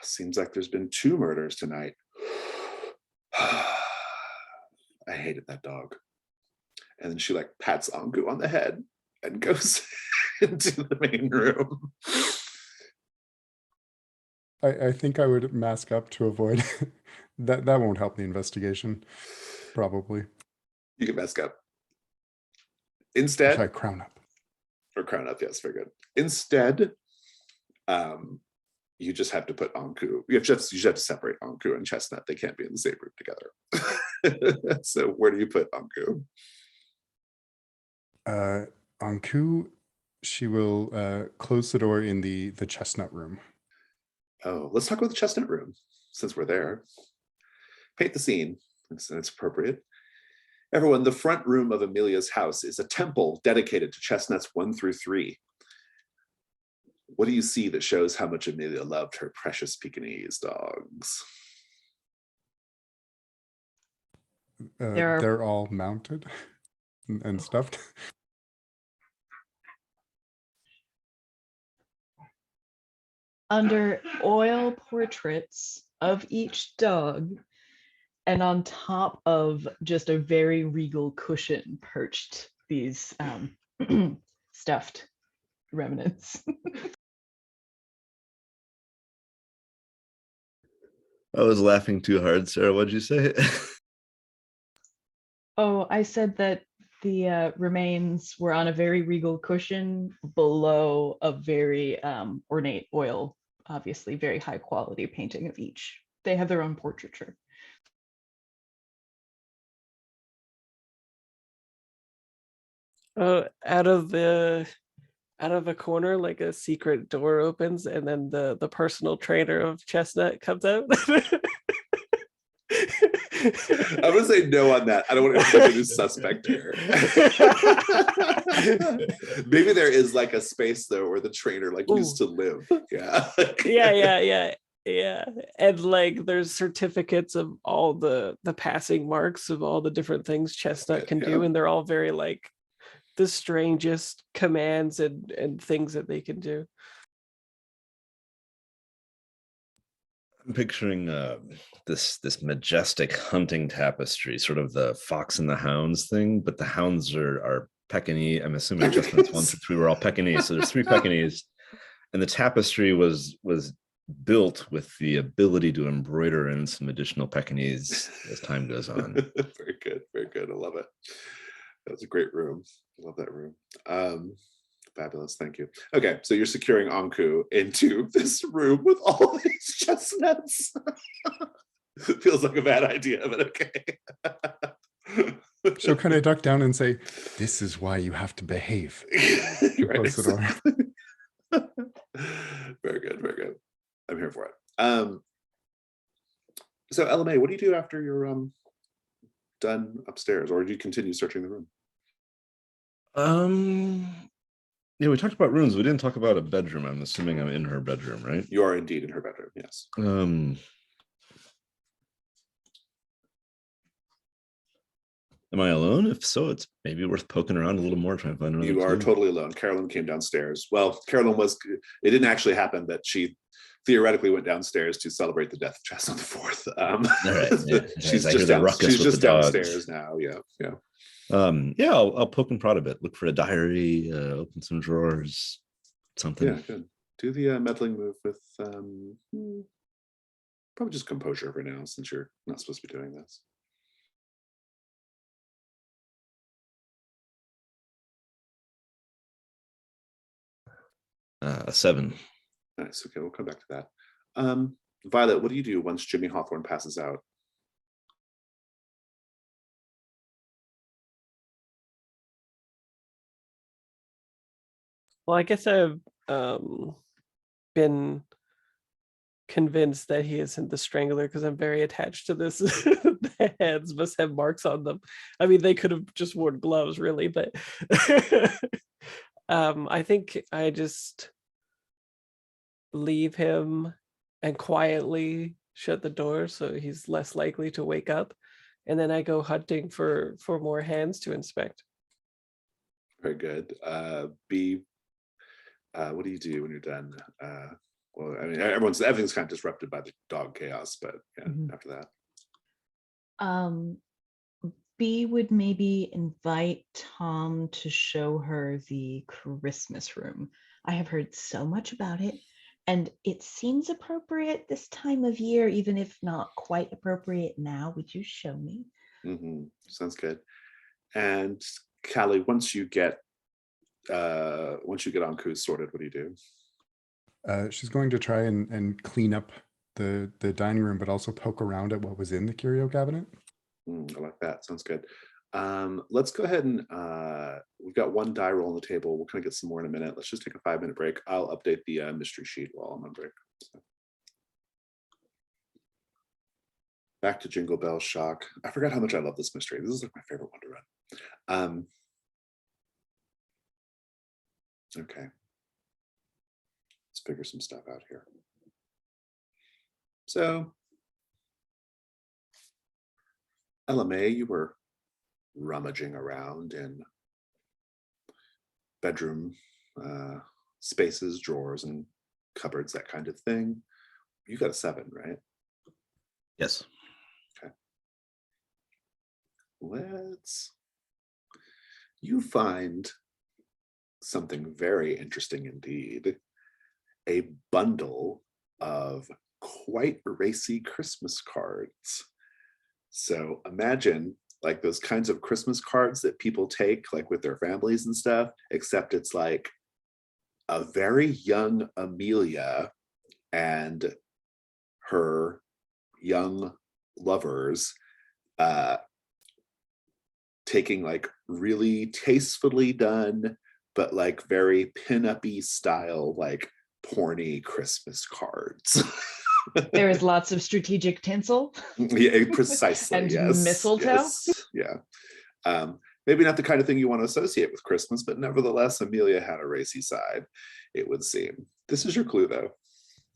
seems like there's been 2 murders tonight. I hated that dog. And then she like pats Anku on the head and goes into the main room. I think I would mask up to avoid that. That won't help the investigation, probably. You can mask up. Try Instead, crown up. or crown up, yes, very good. Instead, you just have to put Anku. You just have to separate Anku and Chestnut. They can't be in the same room together. So where do you put Anku? Anku, she will close the door in the Chestnut room. Oh, let's talk about the Chestnut room, since we're there. Paint the scene, it's appropriate. Everyone, the front room of Amelia's house is a temple dedicated to chestnuts 1 through 3. What do you see that shows how much Amelia loved her precious Pekingese dogs? They're all mounted and stuffed. Under oil portraits of each dog, and on top of just a very regal cushion perched these stuffed remnants. I was laughing too hard, Sarah. What'd you say? Oh, I said that the remains were on a very regal cushion below a very ornate oil, obviously very high quality painting of each. They have their own portraiture. Out of a corner, like a secret door opens, and then the personal trainer of Chestnut comes out. I'm gonna say no on that. I don't want to be suspect here. Maybe there is like a space though where the trainer like used to live. Yeah. Yeah. And like there's certificates of all the passing marks of all the different things Chestnut can do, and they're all very like the strangest commands and things that they can do. I'm picturing this majestic hunting tapestry, sort of the Fox and the Hounds thing, but the hounds are Pekingese. I'm assuming Chestnut's 1 through 3 were all Pekingese, so there's 3 Pekingese, and the tapestry was built with the ability to embroider in some additional Pekingese as time goes on. Very good, very good. I love it. That's a great room. I love that room. Fabulous, thank you. Okay, so you're securing Anku into this room with all these chestnuts. Feels like a bad idea, but okay. She'll kind of duck down and say, "This is why you have to behave." Right, Close the door. Very good, very good. I'm here for it. So LMA, what do you do after you're done upstairs, or do you continue searching the room? Yeah, we talked about rooms. We didn't talk about a bedroom. I'm assuming I'm in her bedroom, right? You are indeed in her bedroom, yes. Am I alone? If so, it's maybe worth poking around a little more, trying to find another You are clue. totally alone. Carolyn came downstairs. Well, Carolyn it didn't actually happen that she theoretically went downstairs to celebrate the death of Chestnut the Fourth. All right, yeah. She's I hear just, the ruckus she's with just the dogs. downstairs now. Yeah. Yeah, I'll poke and prod a bit. Look for a diary, open some drawers, something. Yeah, good. Do the meddling move with probably just composure for now, since you're not supposed to be doing this. A 7. Nice. Okay, we'll come back to that. Violet, what do you do once Jimmy Hawthorne passes out? Well, I guess I've been convinced that he isn't the strangler because I'm very attached to this. The hands must have marks on them. I mean, they could have just worn gloves, really, but I think I just leave him and quietly shut the door so he's less likely to wake up. And then I go hunting for more hands to inspect. Very good. B, what do you do when you're done? Well, I mean, everything's kind of disrupted by the dog chaos, but yeah, Mhm. after that. B would maybe invite Tom to show her the Christmas room. I have heard so much about it, and it seems appropriate this time of year, even if not quite appropriate now. Would you show me? Sounds good. And Callie, once you get Anku sorted, what do you do? She's going to try and clean up the dining room, but also poke around at what was in the curio cabinet. I like that. Sounds good. Let's go ahead and we've got one die roll on the table. We'll kind of get some more in a minute. Let's just take a 5-minute break. I'll update the mystery sheet while I'm on break. So. Back to Jingle Bell Shock. I forgot how much I love this mystery. This is like my favorite one to run. Okay. Let's figure some stuff out here. So, LMA, you were rummaging around in bedroom spaces, drawers, and cupboards, that kind of thing. You got a 7, right? Yes. Okay. You find something very interesting indeed. A bundle of quite racy Christmas cards. So imagine like those kinds of Christmas cards that people take like with their families and stuff, except it's like a very young Amelia and her young lovers taking like really tastefully done, but like very pin-up-y style, like porny Christmas cards. There is lots of strategic tinsel. Yeah, precisely. And yes, mistletoe. Yes, yeah. Maybe not the kind of thing you want to associate with Christmas, but nevertheless, Amelia had a racy side, it would seem. This is your clue, though.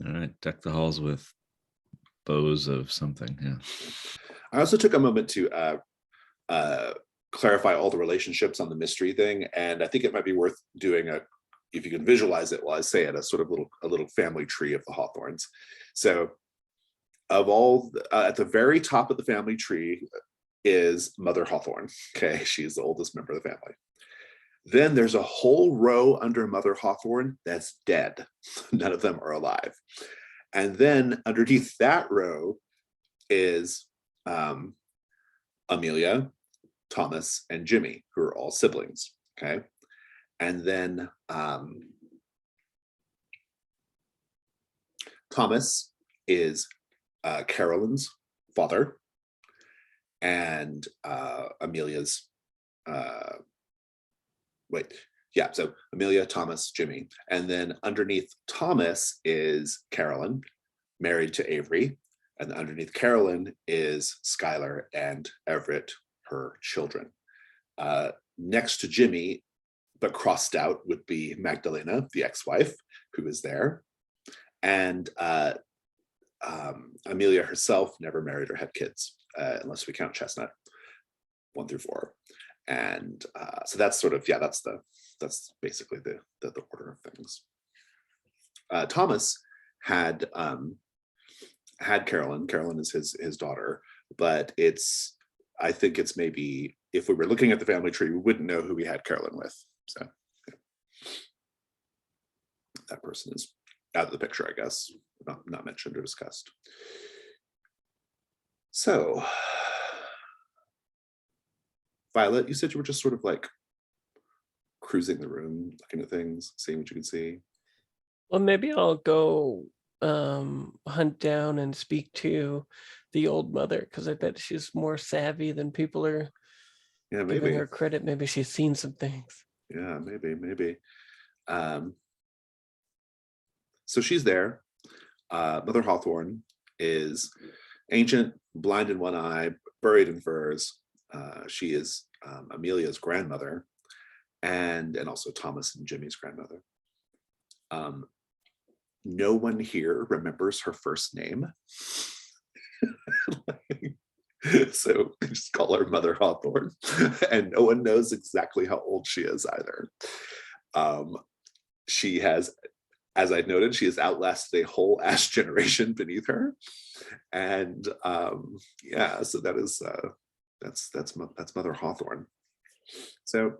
All right, deck the halls with bows of something. Yeah. I also took a moment to clarify all the relationships on the mystery thing, and I think it might be worth doing if you can visualize it while I say it, a little family tree of the Hawthornes. So, of all at the very top of the family tree is Mother Hawthorne. Okay, she's the oldest member of the family. Then there's a whole row under Mother Hawthorne that's dead. None of them are alive. And then underneath that row is Amelia, Thomas, and Jimmy, who are all siblings. Okay. And then Thomas is Carolyn's father, and Amelia's so Amelia, Thomas, Jimmy. And then underneath Thomas is Carolyn, married to Avery. And underneath Carolyn is Skylar and Everett, her children. Next to Jimmy, but crossed out, would be Magdalena, the ex-wife, who is there. And Amelia herself never married or had kids, unless we count Chestnut, 1 through 4. And so that's sort of, that's basically the order of things. Thomas had Carolyn. Carolyn is his daughter, but I think it's maybe, if we were looking at the family tree, we wouldn't know who we had Carolyn with. So yeah. That person is out of the picture, I guess, not mentioned or discussed. So, Violet, you said you were just sort of like cruising the room, looking at things, seeing what you could see. Well, maybe I'll go hunt down and speak to the old mother, because I bet she's more savvy than people are giving her credit. Maybe she's seen some things. Yeah, maybe. So she's there. Mother Hawthorne is ancient, blind in one eye, buried in furs. She is Amelia's grandmother, and also Thomas and Jimmy's grandmother. No one here remembers her first name. So they just call her Mother Hawthorne, and no one knows exactly how old she is either. She has, as I noted, she has outlasted a whole ash generation beneath her, and yeah, so that is that's Mother Hawthorne. So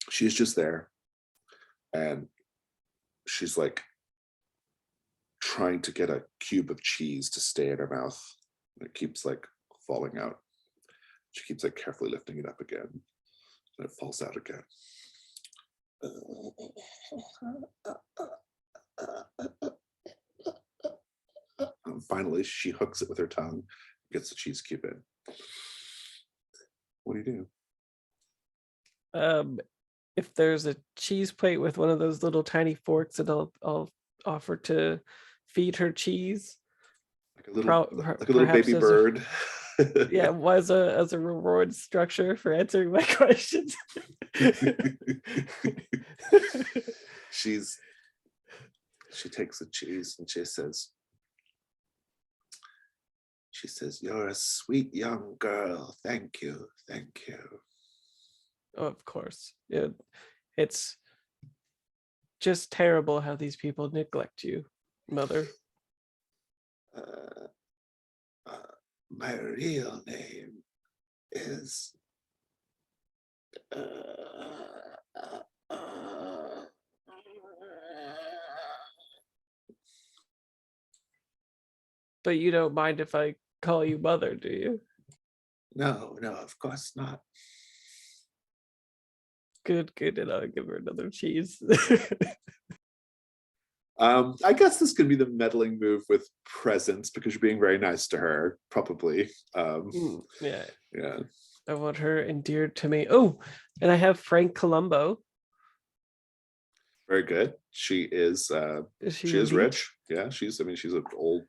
she's just there, and she's like trying to get a cube of cheese to stay in her mouth. It keeps like falling out. She keeps like carefully lifting it up again, and it falls out again. And finally, she hooks it with her tongue, gets the cheese cube in. What do you do? If there's a cheese plate with one of those little tiny forks, that I'll offer to feed her cheese. Like a little baby as bird. Yeah, as a reward structure for answering my questions. She takes the cheese and she says, "You're a sweet young girl. Thank you. Thank you." Oh, of course. Yeah, it's just terrible how these people neglect you, Mother. My real name is But you don't mind if I call you Mother, do you? No, of course not. Good, and I'll give her another cheese. I guess this could be the meddling move with presents because you're being very nice to her, probably. Yeah. Yeah. I want her endeared to me. Oh, and I have Frank Colombo. Very good. She is she is elite? rich. Yeah, she's an old,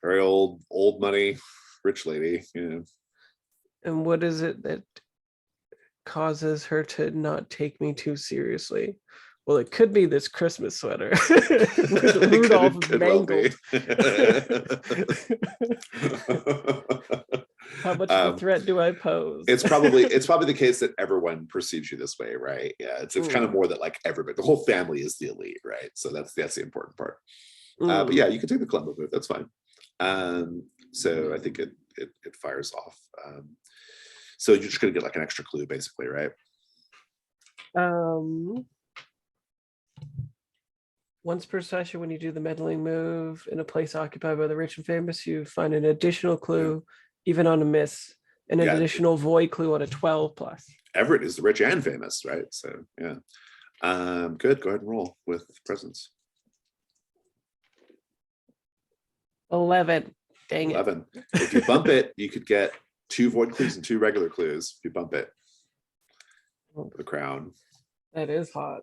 very old money, rich lady. Yeah. And what is it that causes her to not take me too seriously? Well, it could be this Christmas sweater with Rudolph mangled. How much of a threat do I pose? It's probably the case that everyone perceives you this way, right? Yeah, it's kind of more that like everybody, the whole family is the elite, right? So that's the important part. But yeah, you can take the Columbo move. That's fine. So I think it fires off. So you're just gonna get like an extra clue, basically, right? Once per session, when you do the meddling move in a place occupied by the rich and famous, you find an additional clue, even on a miss, and an additional void clue on a 12 plus. Everett is the rich and famous, right? So yeah. Good. Go ahead and roll with presence. 11. Dang 11. If you bump it, you could get 2 void clues and 2 regular clues. If you bump it for the crown. That is hot.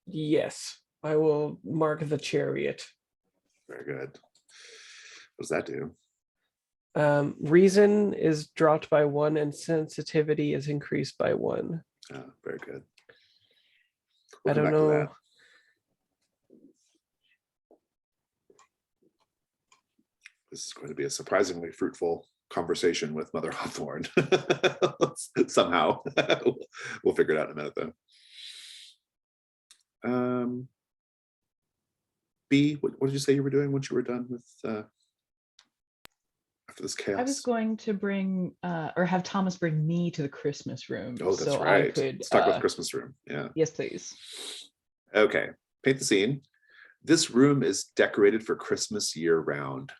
Yes, I will mark the chariot. Very good. What does that do? Reason is dropped by 1 and sensitivity is increased by 1. Very good. I don't know. This is going to be a surprisingly fruitful conversation with Mother Hawthorne. Somehow. We'll figure it out in a minute, though. B, what did you say you were doing once you were done with after this chaos? I was going to bring or have Thomas bring me to the Christmas room. Oh, that's so right. I could, Let's talk about the Christmas room. Yeah. Yes, please. Okay. Paint the scene. This room is decorated for Christmas year-round.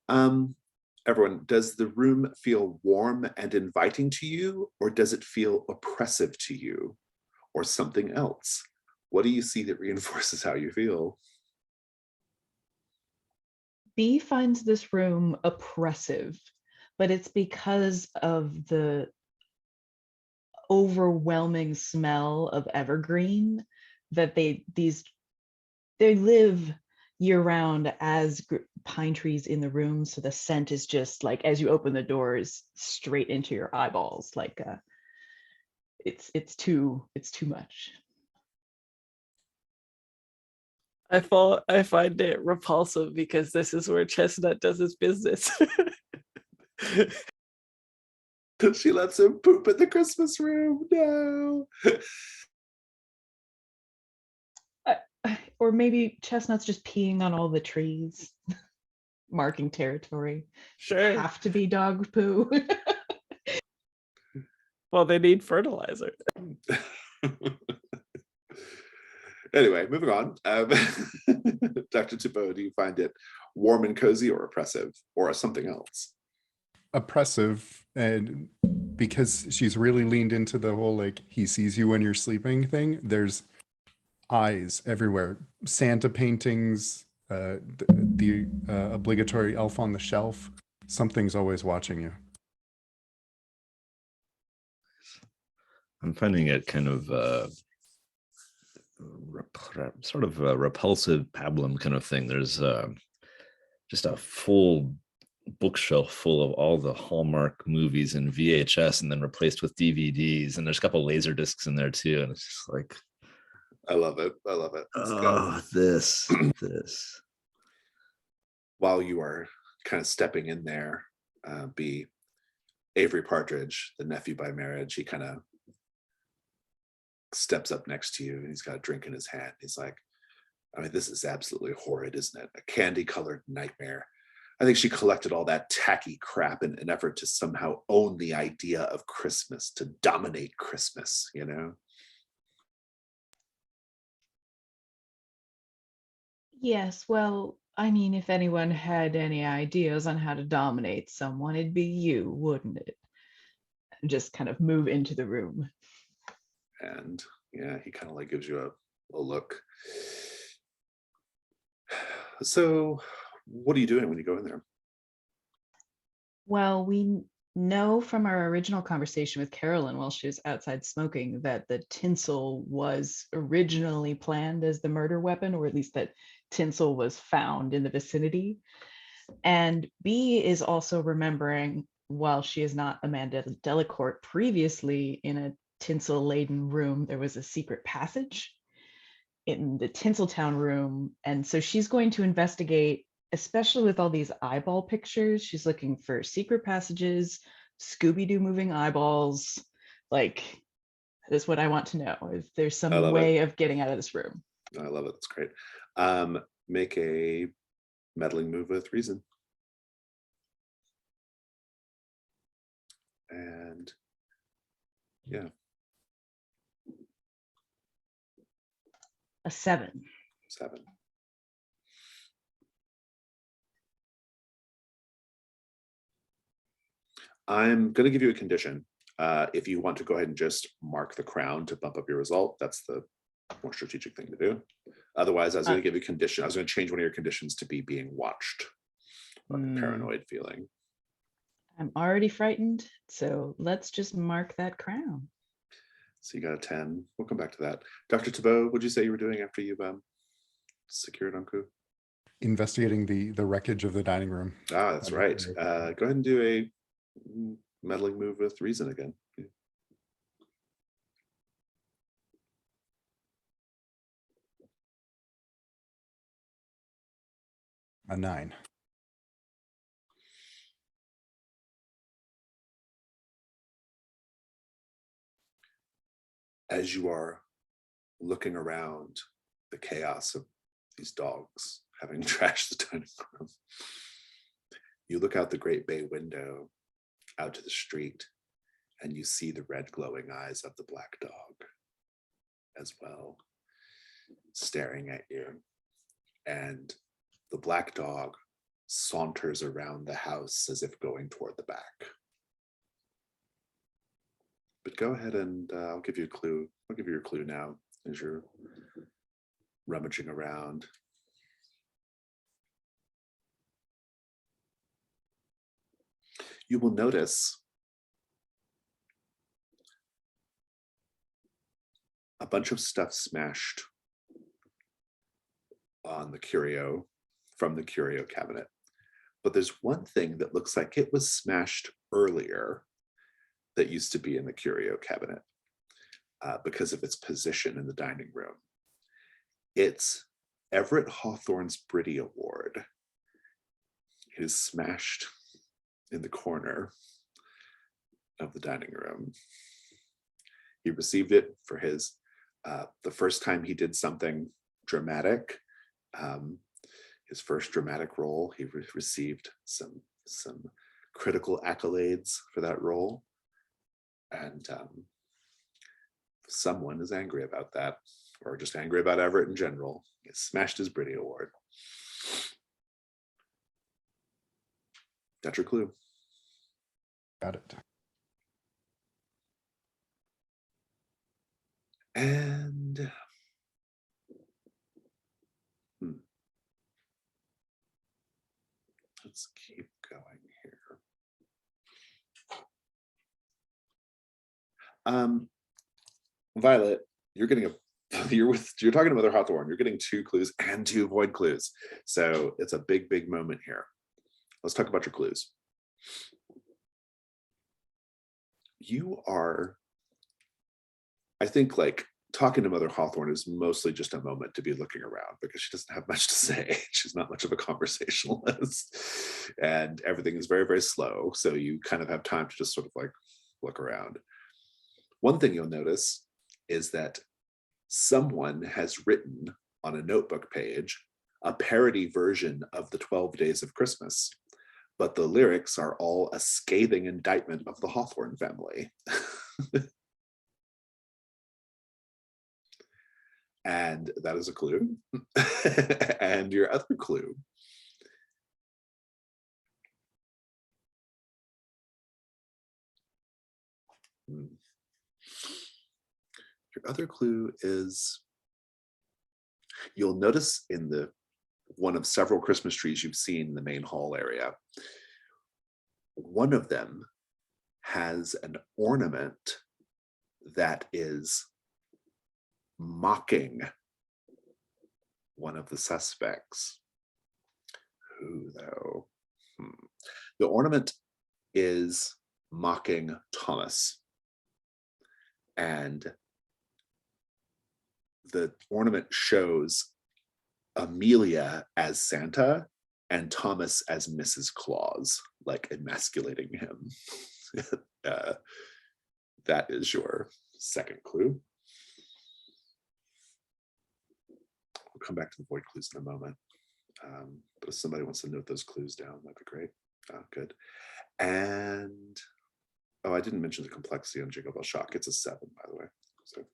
Everyone, does the room feel warm and inviting to you, or does it feel oppressive to you, or something else? What do you see that reinforces how you feel? B finds this room oppressive, but it's because of the overwhelming smell of evergreen that they live year round as pine trees in the room. So the scent is just like, as you open the doors, straight into your eyeballs. Like it's too much. I find it repulsive because this is where Chestnut does his business. She lets him poop in the Christmas room. No. Or maybe Chestnut's just peeing on all the trees, marking territory. Sure. Have to be dog poo. Well, they need fertilizer. Anyway, moving on. Dr. Thibault, do you find it warm and cozy or oppressive or something else? Oppressive, and because she's really leaned into the whole like he sees you when you're sleeping thing, there's eyes everywhere, Santa paintings, the obligatory elf on the shelf. Something's always watching you. I'm finding it kind of sort of a repulsive pablum kind of thing. There's just a full bookshelf full of all the Hallmark movies and VHS, and then replaced with DVDs. And there's a couple laser discs in there too. And it's just like, I love it. I love it. oh, this. While you are kind of stepping in there, be Avery Partridge, the nephew by marriage, he kind of steps up next to you and he's got a drink in his hand. He's like, I mean, this is absolutely horrid, isn't it? A candy-colored nightmare. I think she collected all that tacky crap in an effort to somehow own the idea of Christmas, to dominate Christmas, you know? Yes, well, I mean, if anyone had any ideas on how to dominate someone, it'd be you, wouldn't it? And just kind of move into the room. And yeah, he kind of like gives you a look. So what are you doing when you go in there? Well, we know from our original conversation with Carolyn while she was outside smoking that the tinsel was originally planned as the murder weapon, or at least that tinsel was found in the vicinity. And B is also remembering, while she is not Amanda Delacourt, previously in a tinsel-laden room, there was a secret passage in the Tinseltown room. And so she's going to investigate, especially with all these eyeball pictures. She's looking for secret passages, Scooby-Doo moving eyeballs. Like, that is what I want to know. If there's some way of getting out of this room. I love it. That's great. Make a meddling move with reason. And yeah. A 7. 7. I'm going to give you a condition. If you want to go ahead and just mark the crown to bump up your result, that's the more strategic thing to do. Otherwise, I was going to give you a condition. I was going to change one of your conditions to be being watched, like a paranoid feeling. I'm already frightened, so let's just mark that crown. So you got a 10. We'll come back to that. Dr. Thibault, what'd you say you were doing after you secured Anku? Investigating the wreckage of the dining room. Ah, that's right. Go ahead and do a meddling move with reason again. A 9. As you are looking around the chaos of these dogs having trashed the dining room, you look out the great bay window out to the street and you see the red glowing eyes of the black dog as well, staring at you. And the black dog saunters around the house as if going toward the back. But go ahead and I'll give you a clue. I'll give you your clue now as you're rummaging around. You will notice a bunch of stuff smashed on the curio from the curio cabinet. But there's one thing that looks like it was smashed earlier that used to be in the curio cabinet because of its position in the dining room. It's Everett Hawthorne's Briddy Award. It is smashed in the corner of the dining room. He received it for his the first time he did something dramatic. His first dramatic role. He received some critical accolades for that role, and someone is angry about that, or just angry about Everett in general. He smashed his Briddy Award. That's your clue. Got it. And let's keep going here. Violet, you're getting you're talking to Mother Hawthorne. You're getting 2 clues and 2 void clues. So it's a big moment here. Let's talk about your clues. You are, I think, like, talking to Mother Hawthorne is mostly just a moment to be looking around because she doesn't have much to say. She's not much of a conversationalist, and everything is very slow. So you kind of have time to just sort of like look around. One thing you'll notice is that someone has written on a notebook page a parody version of the 12 Days of Christmas, but the lyrics are all a scathing indictment of the Hawthorne family. And that is a clue. And your other clue is, you'll notice in the one of several Christmas trees you've seen in the main hall area, one of them has an ornament that is mocking one of the suspects. Who, though? The ornament is mocking Thomas, and the ornament shows Amelia as Santa and Thomas as Mrs. Claus, like emasculating him. That is your second clue. We'll come back to the void clues in a moment. But if somebody wants to note those clues down, that'd be great. Good. And, oh, I didn't mention the complexity on Jingle Bell Shock. It's a 7, by the way. So,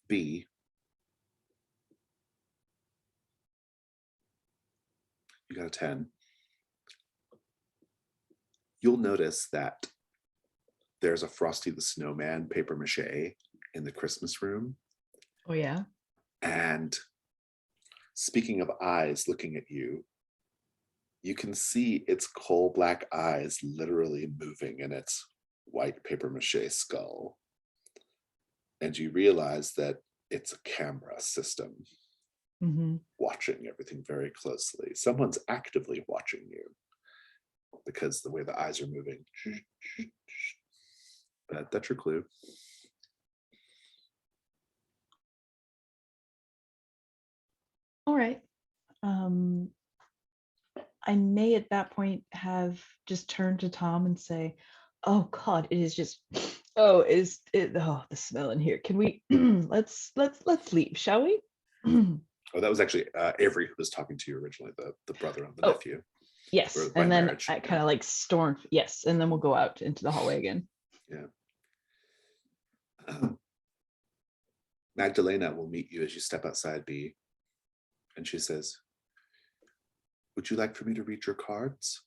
B, you got a 10. You'll notice that there's a Frosty the Snowman paper mache in the Christmas room. Oh, yeah. And speaking of eyes looking at you, you can see its coal black eyes literally moving in its white paper mache skull. And you realize that it's a camera system watching everything very closely. Someone's actively watching you because the way the eyes are moving. But that's your clue. All right. I may at that point have just turned to Tom and say, oh God, it is just, oh, the smell in here. Can we, let's leave, shall we? Oh, that was actually Avery who was talking to you originally, the brother and the nephew. Yes, and then marriage. I kind of like stormed, yes, and then we'll go out into the hallway again. Yeah. Magdalena will meet you as you step outside, B, and she says, would you like for me to read your cards?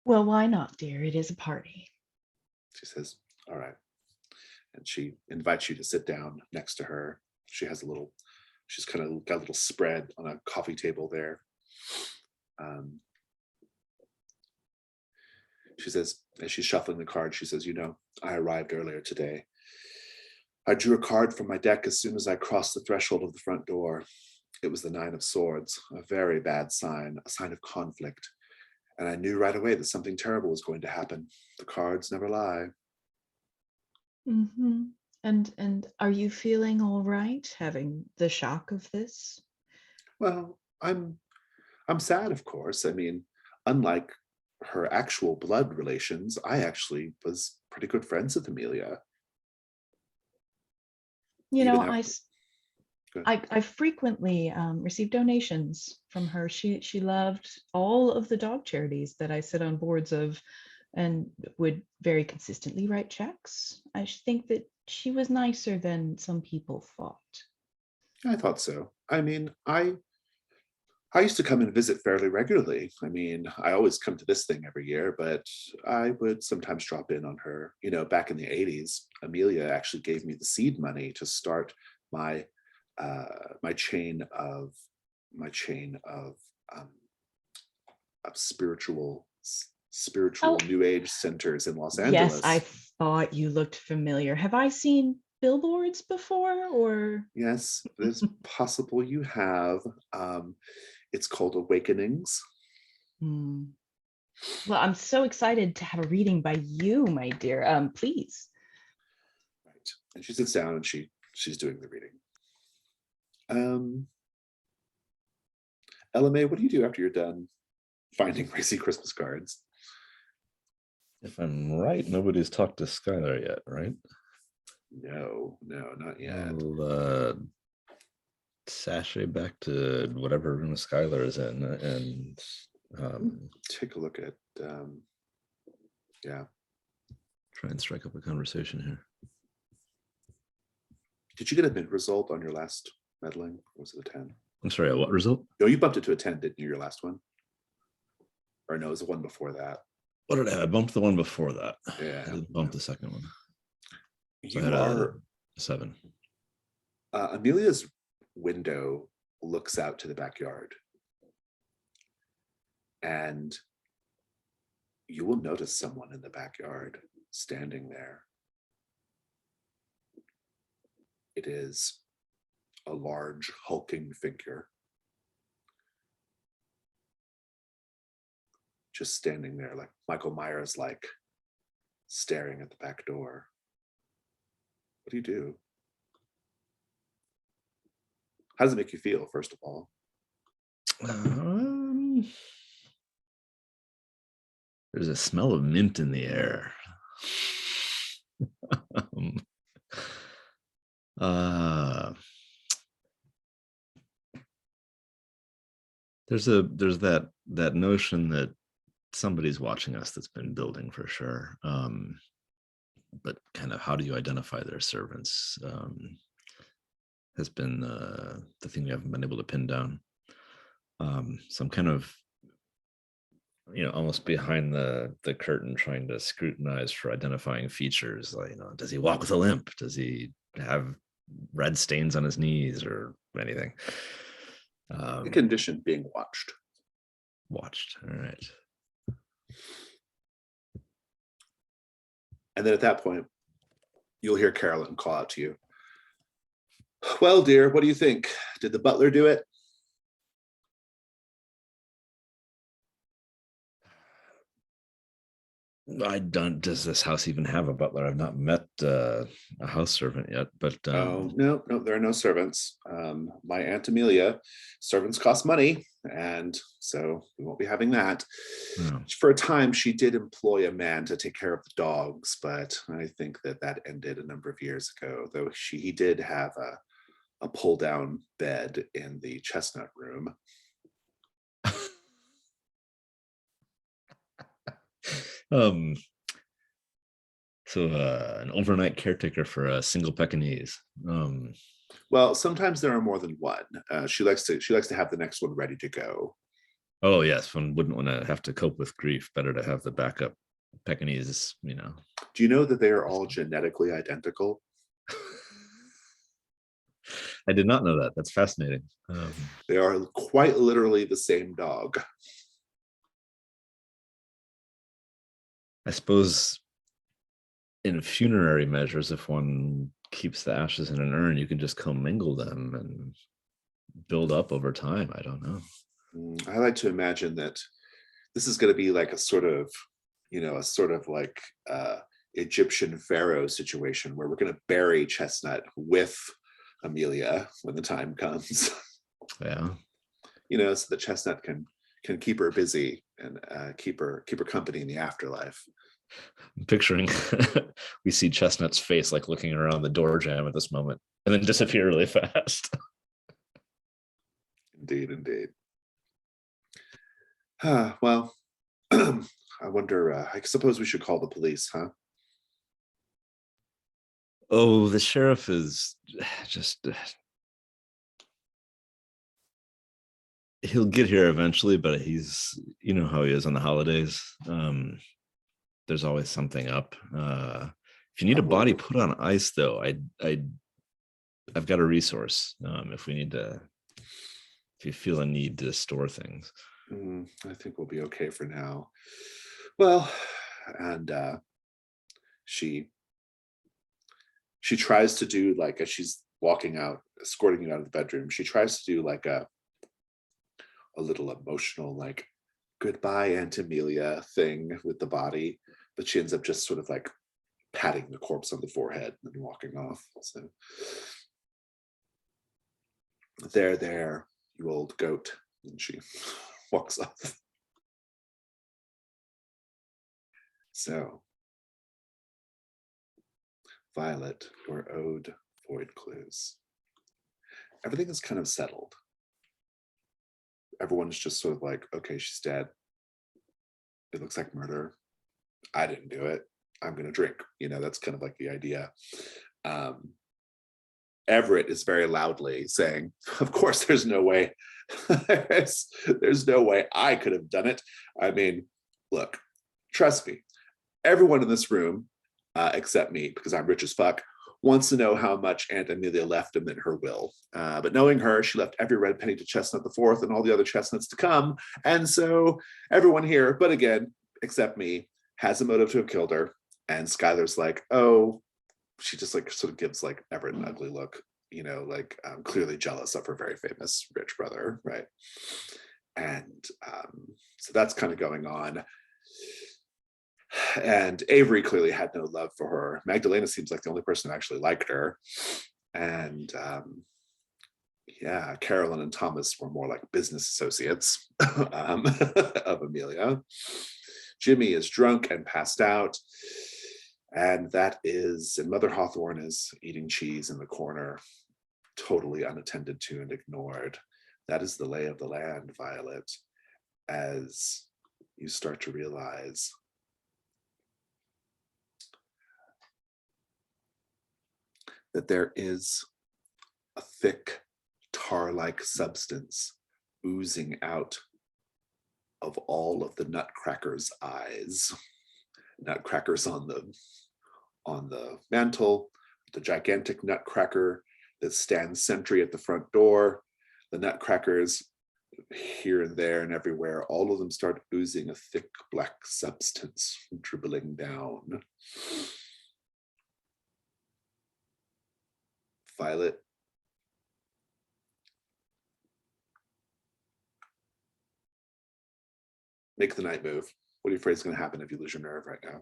Well, why not, dear? It is a party. She says, all right. And she invites you to sit down next to her. She has she's kind of got a little spread on a coffee table there. She says, as she's shuffling the cards, she says, you know, I arrived earlier today. I drew a card from my deck as soon as I crossed the threshold of the front door. It was the 9 of Swords, a very bad sign, a sign of conflict. And I knew right away that something terrible was going to happen. The cards never lie. Mm-hmm. And are you feeling all right having the shock of this? Well, I'm sad, of course. I mean, unlike her actual blood relations, I actually was pretty good friends with Amelia. You Even know, after, I frequently receive donations from her. She loved all of the dog charities that I sit on boards of, and would very consistently write checks. I think that she was nicer than some people thought. I thought so. I mean, I used to come and visit fairly regularly. I mean, I always come to this thing every year, but I would sometimes drop in on her. You know, back in the 80s, Amelia actually gave me the seed money to start my my chain of my chain of spiritual Oh, new age centers in Los yes, I Angeles. thought you looked familiar. Have I seen billboards before or? Yes, it is possible you have. It's called Awakenings. Hmm. Well, I'm so excited to have a reading by you, my dear. Please. Right. And she sits down and she's doing the reading. Ella May, what do you do after you're done finding racy Christmas cards? If I'm right, nobody's talked to Skylar yet, right? No, not yet. I'll sashay back to whatever room Skylar is in and Take a look at yeah. try and strike up a conversation here. Did you get a mid result on your last meddling? Or was it a 10? I'm sorry, what result? No, you bumped it to a 10, didn't you, your last one? Or no, it was the one before that. What did I have? I bumped the one before that. Yeah. I didn't bump the second one. So You I had are a 7. Amelia's window looks out to the backyard. And you will notice someone in the backyard standing there. It is a large, hulking figure. Just standing there, like Michael Myers, like staring at the back door. What do you do? How does it make you feel, first of all? There's a smell of mint in the air. There's that notion that somebody's watching us that's been building for sure. But kind of how do you identify their servants has been the thing we haven't been able to pin down. So I'm kind of, almost behind the curtain trying to scrutinize for identifying features. Like, does he walk with a limp? Does he have red stains on his knees or anything? The condition being watched. Watched. All right. And then at that point, you'll hear Carolyn call out to you. Well, dear, what do you think? Did the butler do it? Does this house even have a butler? I've not met a house servant yet, but No, there are no servants. My Aunt Amelia, servants cost money, and so we won't be having that. no. For a time, she did employ a man to take care of the dogs, but I think that ended a number of years ago, though he did have a pull-down bed in the chestnut room. So an overnight caretaker for a single Pekingese. Well, sometimes there are more than one. She likes to have the next one ready to go. Oh yes, one wouldn't want to have to cope with grief. Better to have the backup Pekingese. Do you know that they are all genetically identical? I did not know that. That's fascinating. They are quite literally the same dog. I suppose in funerary measures, if one keeps the ashes in an urn, you can just commingle them and build up over time. I don't know. I like to imagine that this is going to be like a sort of, like Egyptian pharaoh situation where we're going to bury Chestnut with Amelia when the time comes. Yeah. So the Chestnut can keep her busy and keep her company in the afterlife. I'm picturing we see Chestnut's face like looking around the door jamb at this moment and then disappear really fast. Indeed. Well, I wonder, I suppose we should call the police, huh? Oh, the sheriff is just, he'll get here eventually, but he's, you know how he is on the holidays. There's always something up. If you need a body put on ice, though, I've got a resource. If you feel a need to store things. I think we'll be okay for now. Well, and she tries to do, like, as she's walking out, escorting you out of the bedroom, she tries to do like a little emotional, like, goodbye, Aunt Amelia thing with the body, but she ends up just sort of like patting the corpse on the forehead and then walking off. So there, you old goat. And she walks off. So, Violet, your ode void clues. Everything is kind of settled. Everyone's just sort of like, okay, she's dead. It looks like murder. I didn't do it. I'm going to drink. That's kind of like the idea. Everett is very loudly saying, of course, there's no way. there's no way I could have done it. I mean, look, trust me. Everyone in this room, except me, because I'm rich as fuck, wants to know how much Aunt Amelia left him in her will. But knowing her, she left every red penny to Chestnut the Fourth and all the other chestnuts to come. And so everyone here, but again, except me, has a motive to have killed her. And Skylar's like, oh, she just like sort of gives like Everett an ugly look, like clearly jealous of her very famous rich brother, right? And so that's kind of going on. And Avery clearly had no love for her. Magdalena seems like the only person who actually liked her. And Carolyn and Thomas were more like business associates of Amelia. Jimmy is drunk and passed out. And Mother Hawthorne is eating cheese in the corner, totally unattended to and ignored. That is the lay of the land, Violet, as you start to realize that there is a thick tar-like substance oozing out of all of the Nutcracker's eyes. Nutcrackers on the mantle, the gigantic Nutcracker that stands sentry at the front door, the Nutcrackers here and there and everywhere, all of them start oozing a thick black substance dribbling down. Violet, make the night move. What are you afraid is going to happen if you lose your nerve right now?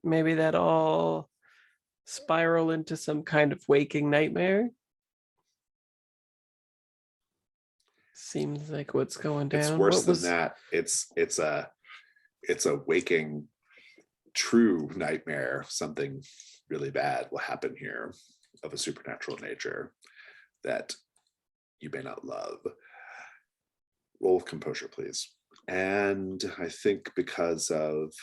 Maybe that all spiral into some kind of waking nightmare. Seems like what's going down. It's worse than that. It's a waking true nightmare. Something really bad will happen here of a supernatural nature that you may not love. Roll with composure, please. And I think because of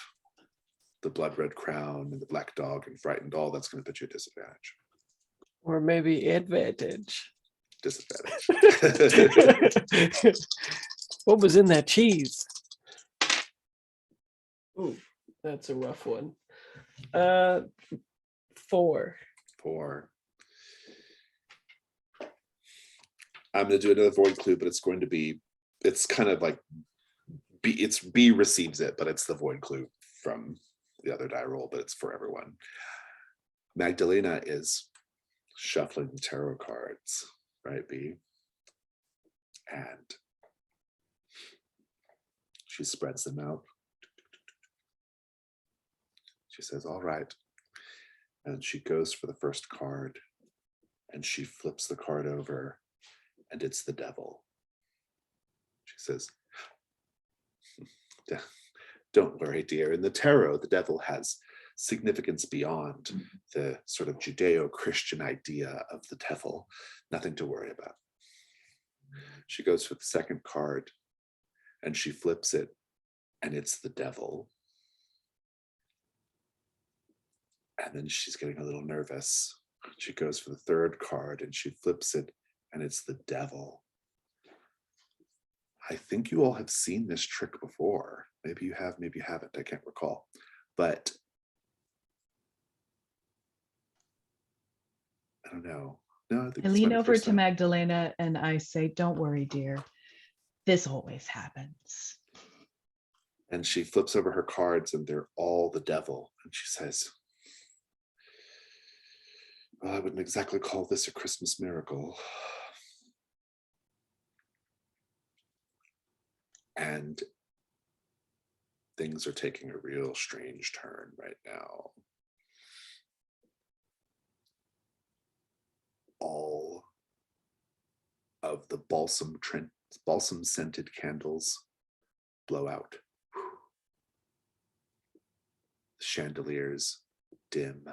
the blood red crown and the black dog and frightened doll, that's going to put you at disadvantage. Or maybe advantage. Disadvantage. What was in that cheese? Ooh, that's a rough one. 4. I'm going to do another void clue, but it's kind of like B receives it, but it's the void clue from the other die roll, but it's for everyone. Magdalena is shuffling the tarot cards, right, B? And she spreads them out. She says, all right. And she goes for the first card and she flips the card over and it's the devil. She says, don't worry, dear. In the tarot, the devil has significance beyond the sort of Judeo-Christian idea of the devil. Nothing to worry about. She goes for the second card and she flips it and it's the devil. And then she's getting a little nervous. She goes for the third card and she flips it and it's the devil. I think you all have seen this trick before. Maybe you have, maybe you haven't, I can't recall. But I don't know. No, I think I this lean might be the over first to time. Magdalena and I say, don't worry, dear. This always happens. And she flips over her cards and they're all the devil. And she says, well, I wouldn't exactly call this a Christmas miracle. And things are taking a real strange turn right now. All of the balsam scented candles blow out. The chandeliers dim.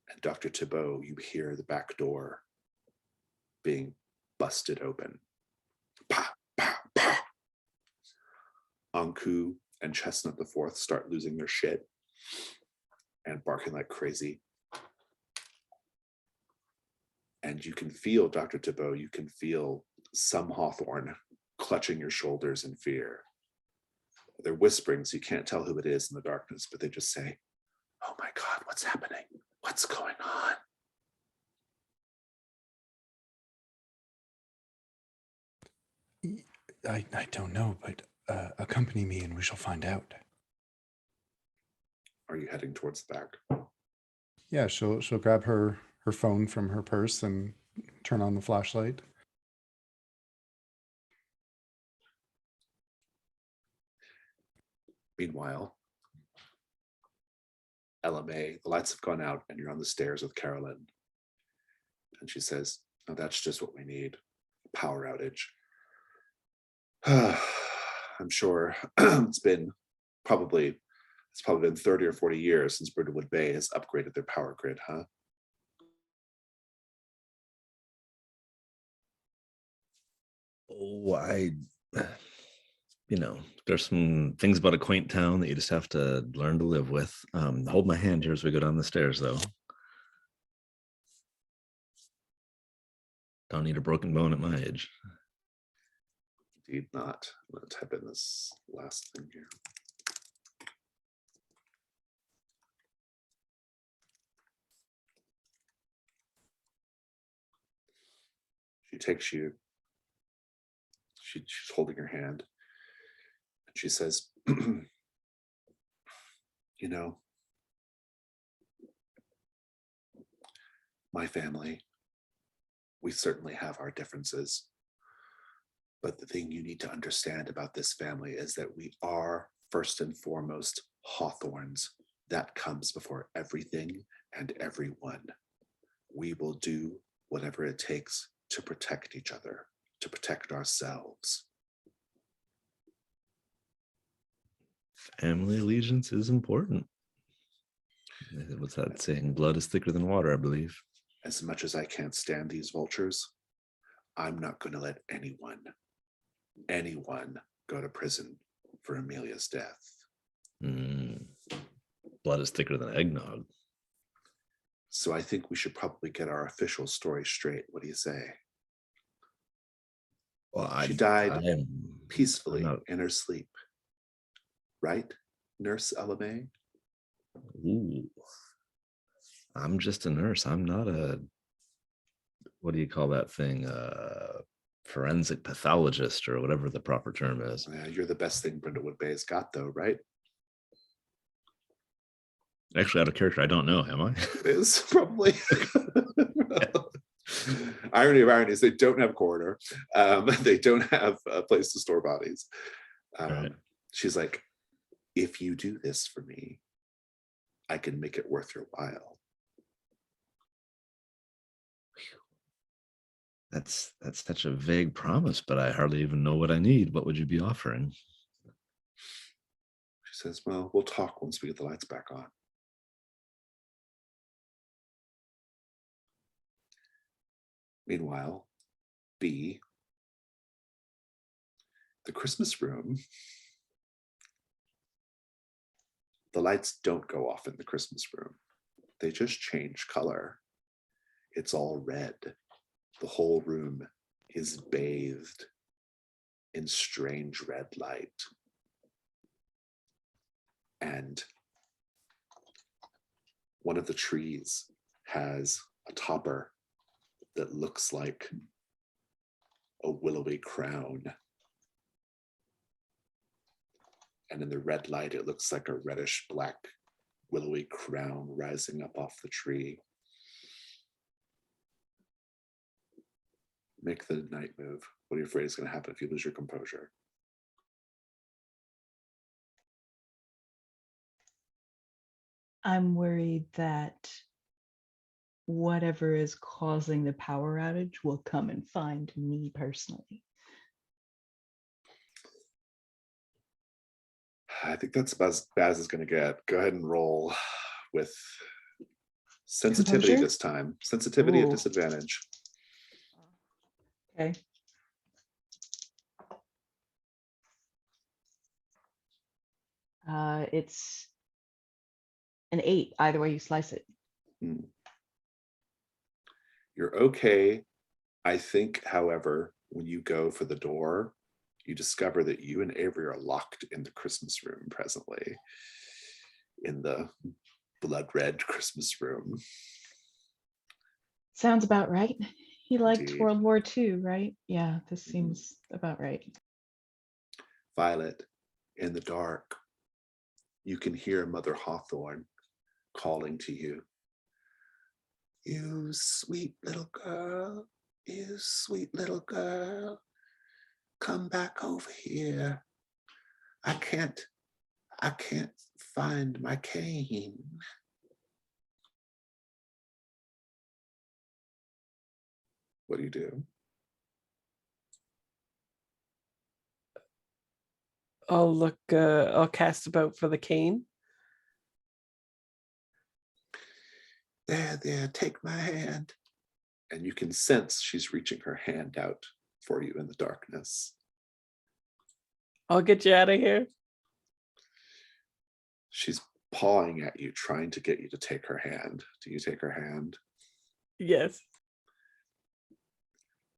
And Dr. Thibault, you hear the back door being busted open. Pa, pa, pa. Anku and Chestnut the Fourth start losing their shit and barking like crazy. And you can feel, Dr. Thibault, you can feel some Hawthorne clutching your shoulders in fear. They're whispering, so you can't tell who it is in the darkness, but they just say, oh my God, what's happening? What's going on? I don't know, but accompany me and we shall find out. Are you heading towards the back? Yeah, she'll grab her phone from her purse and turn on the flashlight. Meanwhile, LMA, the lights have gone out and you're on the stairs with Carolyn. And she says, oh, that's just what we need, a power outage. I'm sure it's probably been 30 or 40 years since Brindlewood Bay has upgraded their power grid, huh? Oh, there's some things about a quaint town that you just have to learn to live with. Hold my hand here as we go down the stairs, though. Don't need a broken bone at my age. Indeed not. I'm going to type in this last thing here. She takes you, she's holding your hand, and she says, you know, my family, we certainly have our differences. But the thing you need to understand about this family is that we are first and foremost Hawthorns. That comes before everything and everyone. We will do whatever it takes to protect each other, to protect ourselves. Family allegiance is important. What's that saying? Blood is thicker than water, I believe. As much as I can't stand these vultures, I'm not going to let anyone go to prison for Amelia's death. Blood is thicker than eggnog. So I think we should probably get our official story straight. What do you say? Well, she died peacefully in her sleep. Right, Nurse LMA? Ooh. I'm just a nurse. I'm not a, what do you call that thing? forensic pathologist or whatever the proper term is. Yeah, you're the best thing Brindlewood Bay has got, though, right? Actually, out of character, I don't know. Am I? It is probably. Irony of ironies, they don't have a coroner. They don't have a place to store bodies. Right. She's like, if you do this for me, I can make it worth your while. That's such a vague promise, but I hardly even know what I need. What would you be offering? She says, well, we'll talk once we get the lights back on. Meanwhile, B, the Christmas room, the lights don't go off in the Christmas room. They just change color. It's all red. The whole room is bathed in strange red light. And one of the trees has a topper that looks like a willowy crown. And in the red light, it looks like a reddish black willowy crown rising up off the tree. Make the night move. What are you afraid is going to happen if you lose your composure? I'm worried that whatever is causing the power outage will come and find me personally. I think that's about as bad as it's going to get. Go ahead and roll with sensitivity Composure? this time. Sensitivity at Ooh. disadvantage. Okay. It's an 8, either way you slice it. You're okay. I think, however, when you go for the door, you discover that you and Avery are locked in the Christmas room presently, in the blood red Christmas room. Sounds about right. He liked Indeed. World War II, right? Yeah, this seems about right. Violet, in the dark, you can hear Mother Hawthorne calling to you. You sweet little girl, you sweet little girl, come back over here. I can't find my cane. What do you do? I'll look, I'll cast about for the cane. There, take my hand. And you can sense she's reaching her hand out for you in the darkness. I'll get you out of here. She's pawing at you, trying to get you to take her hand. Do you take her hand? Yes.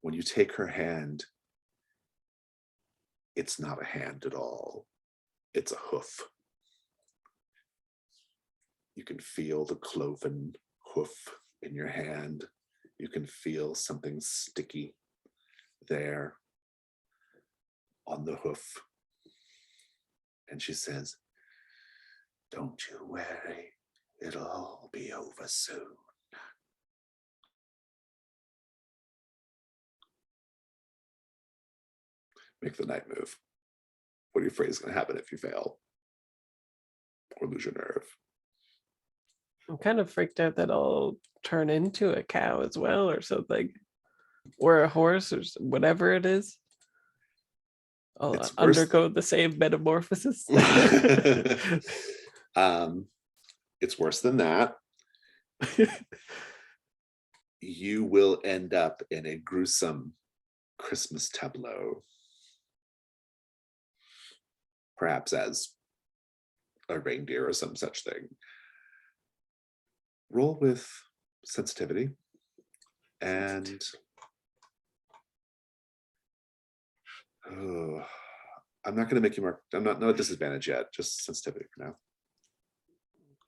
When you take her hand, it's not a hand at all. It's a hoof. You can feel the cloven hoof in your hand. You can feel something sticky there on the hoof. And she says, don't you worry, it'll all be over soon. Make the night move. What are you afraid is going to happen if you fail or lose your nerve? I'm kind of freaked out that I'll turn into a cow as well or something. Or a horse or whatever it is. I'll It's worse- undergo the same metamorphosis. It's worse than that. You will end up in a gruesome Christmas tableau. Perhaps as a reindeer or some such thing. Roll with sensitivity. And I'm not going to make you mark. I'm not at disadvantage yet. Just sensitivity for now.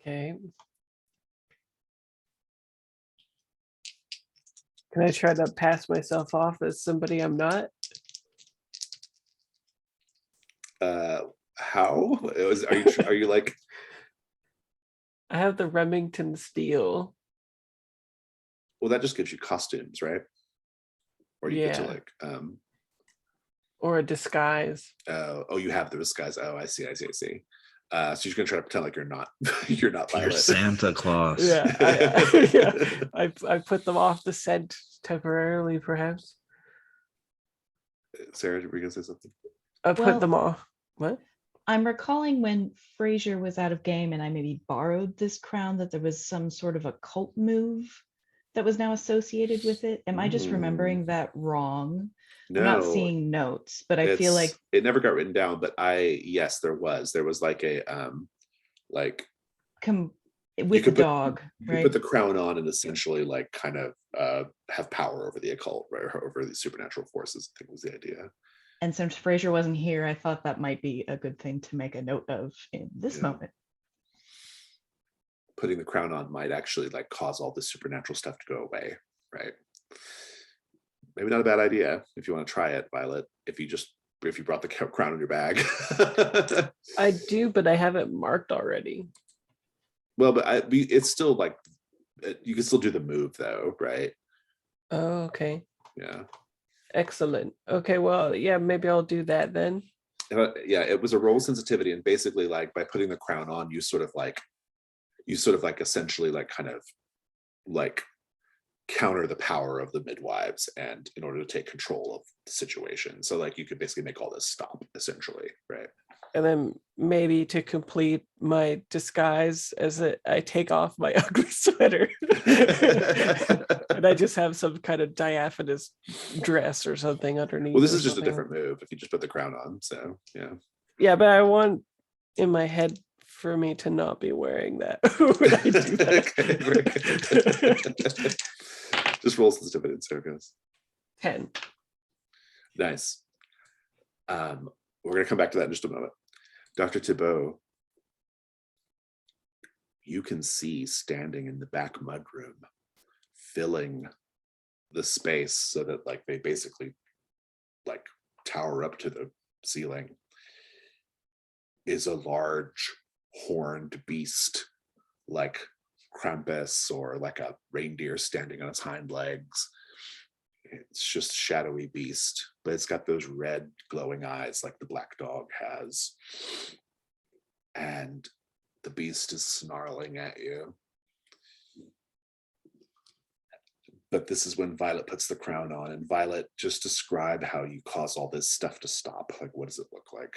Okay. Can I try to pass myself off as somebody I'm not? How? Are you like, I have the Remington steel. well, that just gives you costumes, right? Or you get to Yeah. like, Or a disguise. oh, you have the disguise. Oh, I see. So you're gonna try to pretend like you're not you're not You're Violet. Santa Claus. Yeah, I put them off the scent temporarily, perhaps. Sarah, were you gonna say something? I put Well- them off. What? I'm recalling when Frasier was out of game and I maybe borrowed this crown that there was some sort of a cult move that was now associated with it. Am I just remembering that wrong? I'm not No, seeing notes, but I feel like it never got written down, but yes, there was like a like with the could put- dog, you could right? put the crown on and essentially like kind of have power over the occult, right? Or over the supernatural forces, I think was the idea. And since Frasier wasn't here, I thought that might be a good thing to make a note of in this Yeah. moment. Putting the crown on might actually like cause all the supernatural stuff to go away, right? Maybe not a bad idea if you want to try it, Violet. If you brought the crown in your bag. I do, but I have it marked already. Well, but it's still like you can still do the move though, right? Oh, okay. Yeah. Excellent. Okay, well, yeah, maybe I'll do that then. Yeah, it was a roll sensitivity, and basically like by putting the crown on, you sort of like essentially like kind of like counter the power of the midwives, and in order to take control of the situation. So like you could basically make all this stop essentially, right? And then maybe to complete my disguise I take off my ugly sweater. And I just have some kind of diaphanous dress or something underneath. Well, this or is just a something. different move if you just put the crown on. So yeah. Yeah, but I want in my head for me to not be wearing that when I do that. Just roll sensitivity and circus. 10. Nice. We're going to come back to that in just a moment. Dr. Thibault, you can see standing in the back mudroom, filling the space so that like they basically like tower up to the ceiling, is a large horned beast like Krampus or like a reindeer standing on its hind legs. It's just a shadowy beast, but it's got those red glowing eyes like the black dog has. And the beast is snarling at you. But this is when Violet puts the crown on. And Violet, just describe how you cause all this stuff to stop. Like, what does it look like?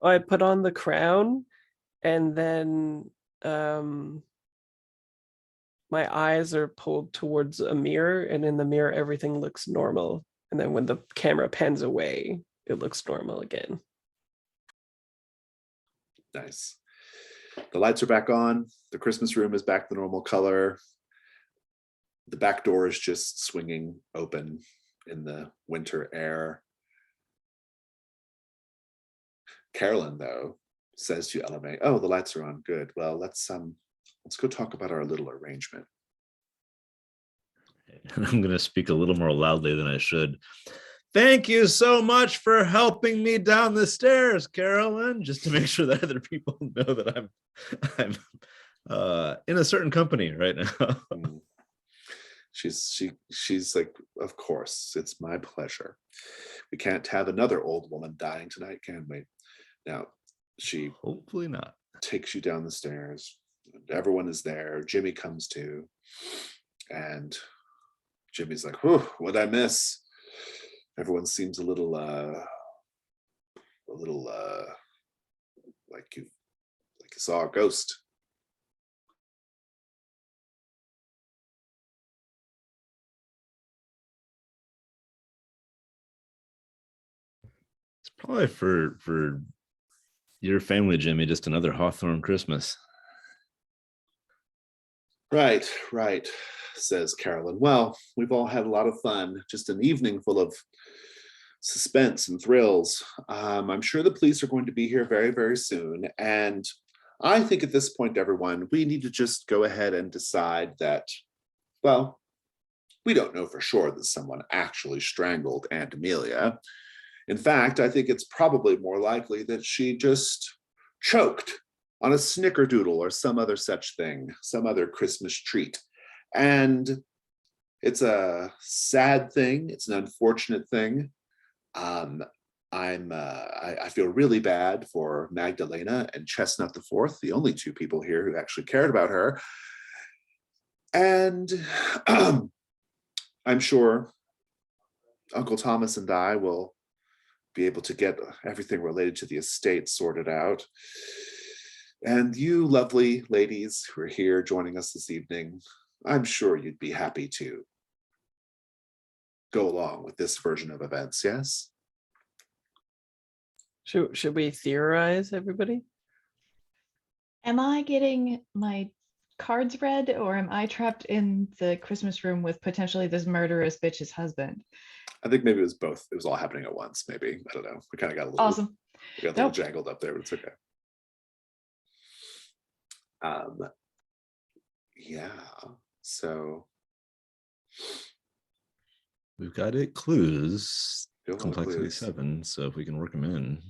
I put on the crown, and then my eyes are pulled towards a mirror, and in the mirror everything looks normal, and then when the camera pans away it looks normal again. Nice. The lights are back on. The Christmas room is back the normal color. The back door is just swinging open in the winter air. Carolyn, though, says to Elame, "Oh, the lights are on. Good. Well, let's go talk about our little arrangement." And I'm going to speak a little more loudly than I should. Thank you so much for helping me down the stairs, Carolyn, just to make sure that other people know that I'm in a certain company right now. She's like, "Of course, it's my pleasure. We can't have another old woman dying tonight, can we?" Now, she Hopefully not. takes you down the stairs. Everyone is there. Jimmy comes too. And Jimmy's like, "Whew, what'd I miss?" Everyone seems a little like you saw a ghost. It's probably for your family, Jimmy, just another Hawthorne Christmas. Right, says Carolyn. Well, we've all had a lot of fun. Just an evening full of suspense and thrills. I'm sure the police are going to be here very, very soon. And I think at this point, everyone, we need to just go ahead and decide that, well, we don't know for sure that someone actually strangled Aunt Amelia. In fact, I think it's probably more likely that she just choked on a snickerdoodle or some other such thing, some other Christmas treat. And it's a sad thing. It's an unfortunate thing. I feel really bad for Magdalena and Chestnut the Fourth, the only two people here who actually cared about her. And I'm sure Uncle Thomas and I will be able to get everything related to the estate sorted out. And you lovely ladies who are here joining us this evening, I'm sure you'd be happy to go along with this version of events, yes? Should we theorize, everybody? Am I getting my cards read, or am I trapped in the Christmas room with potentially this murderous bitch's husband? I think maybe it was both. It was all happening at once, maybe. I don't know. We kind of got a little, Awesome. we got a little jangled up there, but it's okay. Yeah, so We've got 8 clues, Got a lot of complexity clues. 7, so if we can work them in.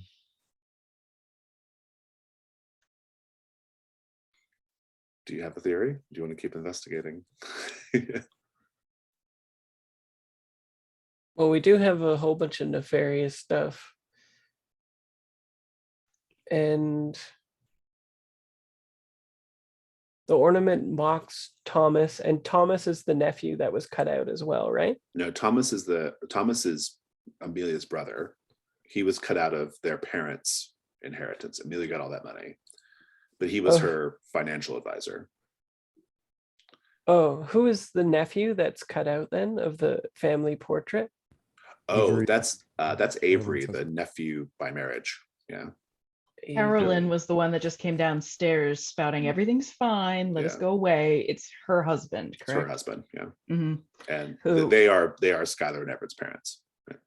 do you have a theory? Do you want to keep investigating? Well, we do have a whole bunch of nefarious stuff. And the ornament mocks Thomas, and Thomas is the nephew that was cut out as well, right? No, Thomas is Amelia's brother. He was cut out of their parents' inheritance. Amelia got all that money, but he was her financial advisor. Oh, who is the nephew that's cut out then of the family portrait? Oh, Avery. that's Avery, Carolyn's the nephew by marriage. Yeah. Carolyn was the one that just came downstairs spouting, everything's fine, let us Yeah. go away. It's her husband, It's her correct? husband. Yeah. Mhm. And Who- they are Skylar and Everett's parents. Right?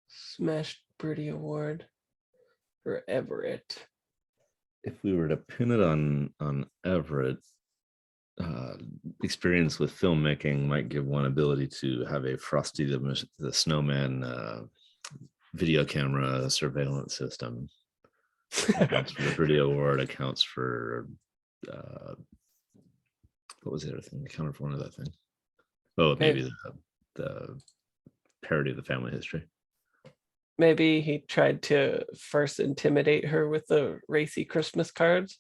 Smashed Birdie Award for Everett. If we were to pin it on Everett, experience with filmmaking might give one ability to have a Frosty the Snowman video camera surveillance system. Accounts for the video award, accounts for what was the other thing? Accounted for one of that thing. Oh, maybe the parody of the family history. Maybe he tried to first intimidate her with the racy Christmas cards.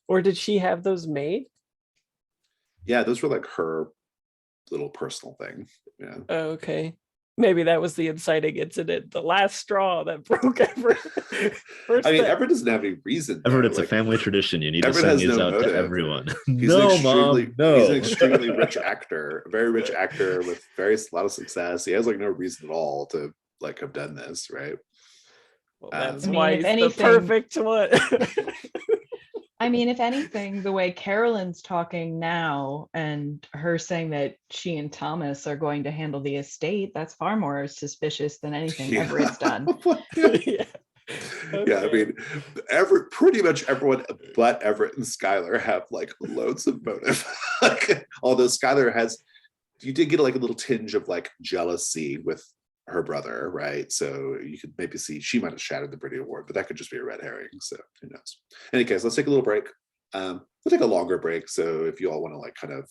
Or did she have those made? Yeah, those were like her little personal thing. Yeah. Oh, okay. Maybe that was the inciting incident, the last straw that broke Everett. I mean, Everett doesn't have any reason. Everett, it's like, a family tradition. You need to Everett send has these no out motive. to everyone. He's No, an extremely, Mom, no. He's an extremely rich actor, a very rich actor with a lot of success. He has like no reason at all to like have done this, right? Well, that's I mean, why if he's anything- the perfect one. I mean, if anything, the way Carolyn's talking now and her saying that she and Thomas are going to handle the estate, that's far more suspicious than anything Yeah. Everett's done. Yeah. Yeah, I mean, pretty much everyone but Everett and Skylar have like loads of motive. Like, although Skylar you did get like a little tinge of like jealousy with her brother, right? So you could maybe see she might have shattered the Brindlewood Award, but that could just be a red herring. So who knows? In any case, let's take a little break. We'll take a longer break. So if you all want to like kind of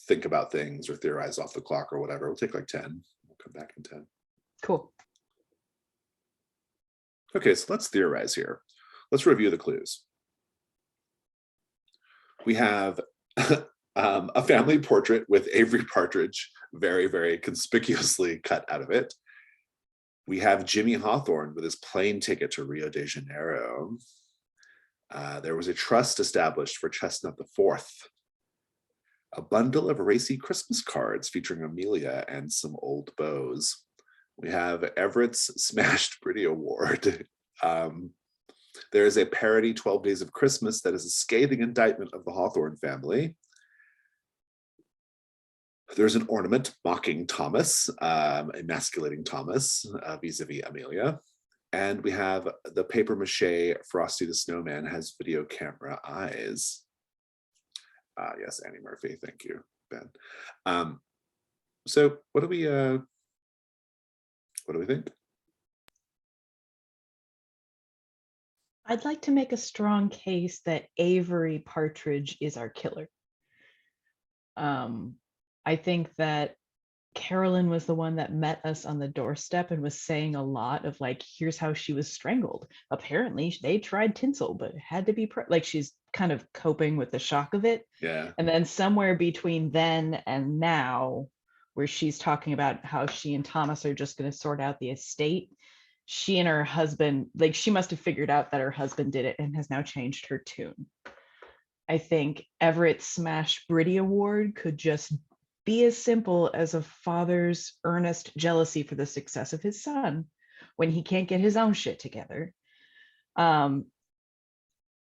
think about things or theorize off the clock or whatever, we'll take like 10. We'll come back in 10. Cool. Okay, so let's theorize here. Let's review the clues. We have a family portrait with Avery Partridge very, very conspicuously cut out of it. We have Jimmy Hawthorne with his plane ticket to Rio de Janeiro. There was a trust established for Chestnut the Fourth. A bundle of racy Christmas cards featuring Amelia and some old beaux. We have Everett's Smashed Birdie Award. There is a parody 12 Days of Christmas that is a scathing indictment of the Hawthorne family. There's an ornament mocking Thomas, emasculating Thomas vis-a-vis Amelia. And we have the paper mache Frosty the Snowman has video camera eyes. Yes, Annie Murphy, thank you, Ben. So what do we think? I'd like to make a strong case that Avery Partridge is our killer. I think that Carolyn was the one that met us on the doorstep and was saying a lot of like, here's how she was strangled. Apparently they tried tinsel, but it had to be like she's kind of coping with the shock of it. Yeah. And then somewhere between then and now, where she's talking about how she and Thomas are just going to sort out the estate, she and her husband, like she must have figured out that her husband did it and has now changed her tune. I think Everett's Smash Briddy Award could just be as simple as a father's earnest jealousy for the success of his son when he can't get his own shit together.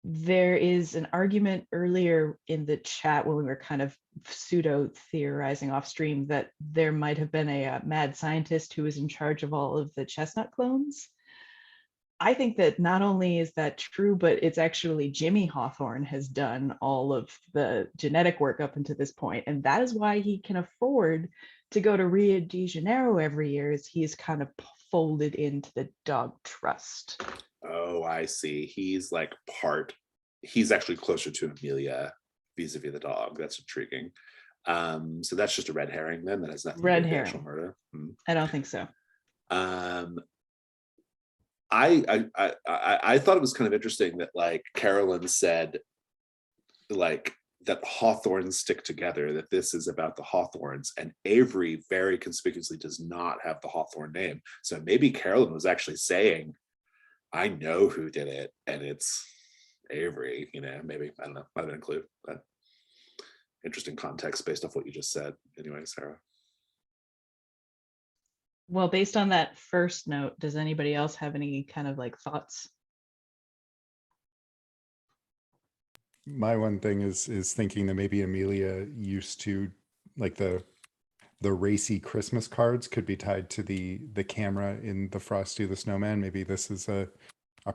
There is an argument earlier in the chat when we were kind of pseudo theorizing off stream that there might have been a mad scientist who was in charge of all of the chestnut clones. I think that not only is that true, but it's actually Jimmy Hawthorne has done all of the genetic work up until this point, and that is why he can afford to go to Rio de Janeiro every year, as he's kind of folded into the dog trust. Oh, I see. He's like he's actually closer to Amelia vis-a-vis the dog. That's intriguing. So that's just a red herring then, that has nothing to do with the actual murder. I don't think so. I thought it was kind of interesting that like Carolyn said like that Hawthornes stick together, that this is about the Hawthornes, and Avery very conspicuously does not have the Hawthorne name. So maybe Carolyn was actually saying, I know who did it and it's Avery, maybe, I don't know, might have been a clue, but interesting context based off what you just said. Anyway, Sarah. Well, based on that first note, does anybody else have any kind of like thoughts? My one thing is thinking that maybe Amelia used to like the racy Christmas cards could be tied to the camera in the Frosty the Snowman. Maybe this is a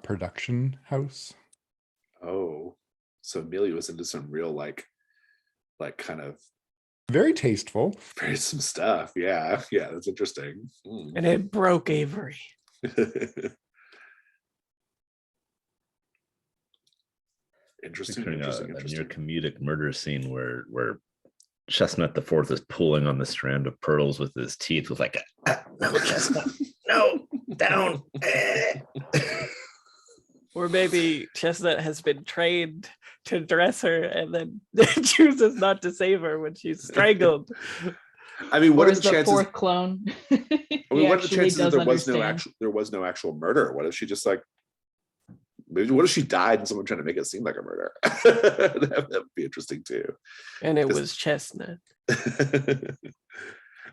production house. Oh, so Amelia was into some real like kind of very tasteful, very some stuff. Yeah, that's interesting. And it broke Avery. Interesting. A near comedic murder scene where Chestnut the Fourth is pulling on the strand of pearls with his teeth, with like, no, Chestnut, no, down. Or maybe Chestnut has been trained to dress her and then chooses not to save her when she's strangled. I mean, what or are the chances? Fourth clone? I mean, what are the chances that there was no actual murder? What if she just like? What if she died and someone trying to make it seem like a murder? that would be interesting too. And it was Chestnut.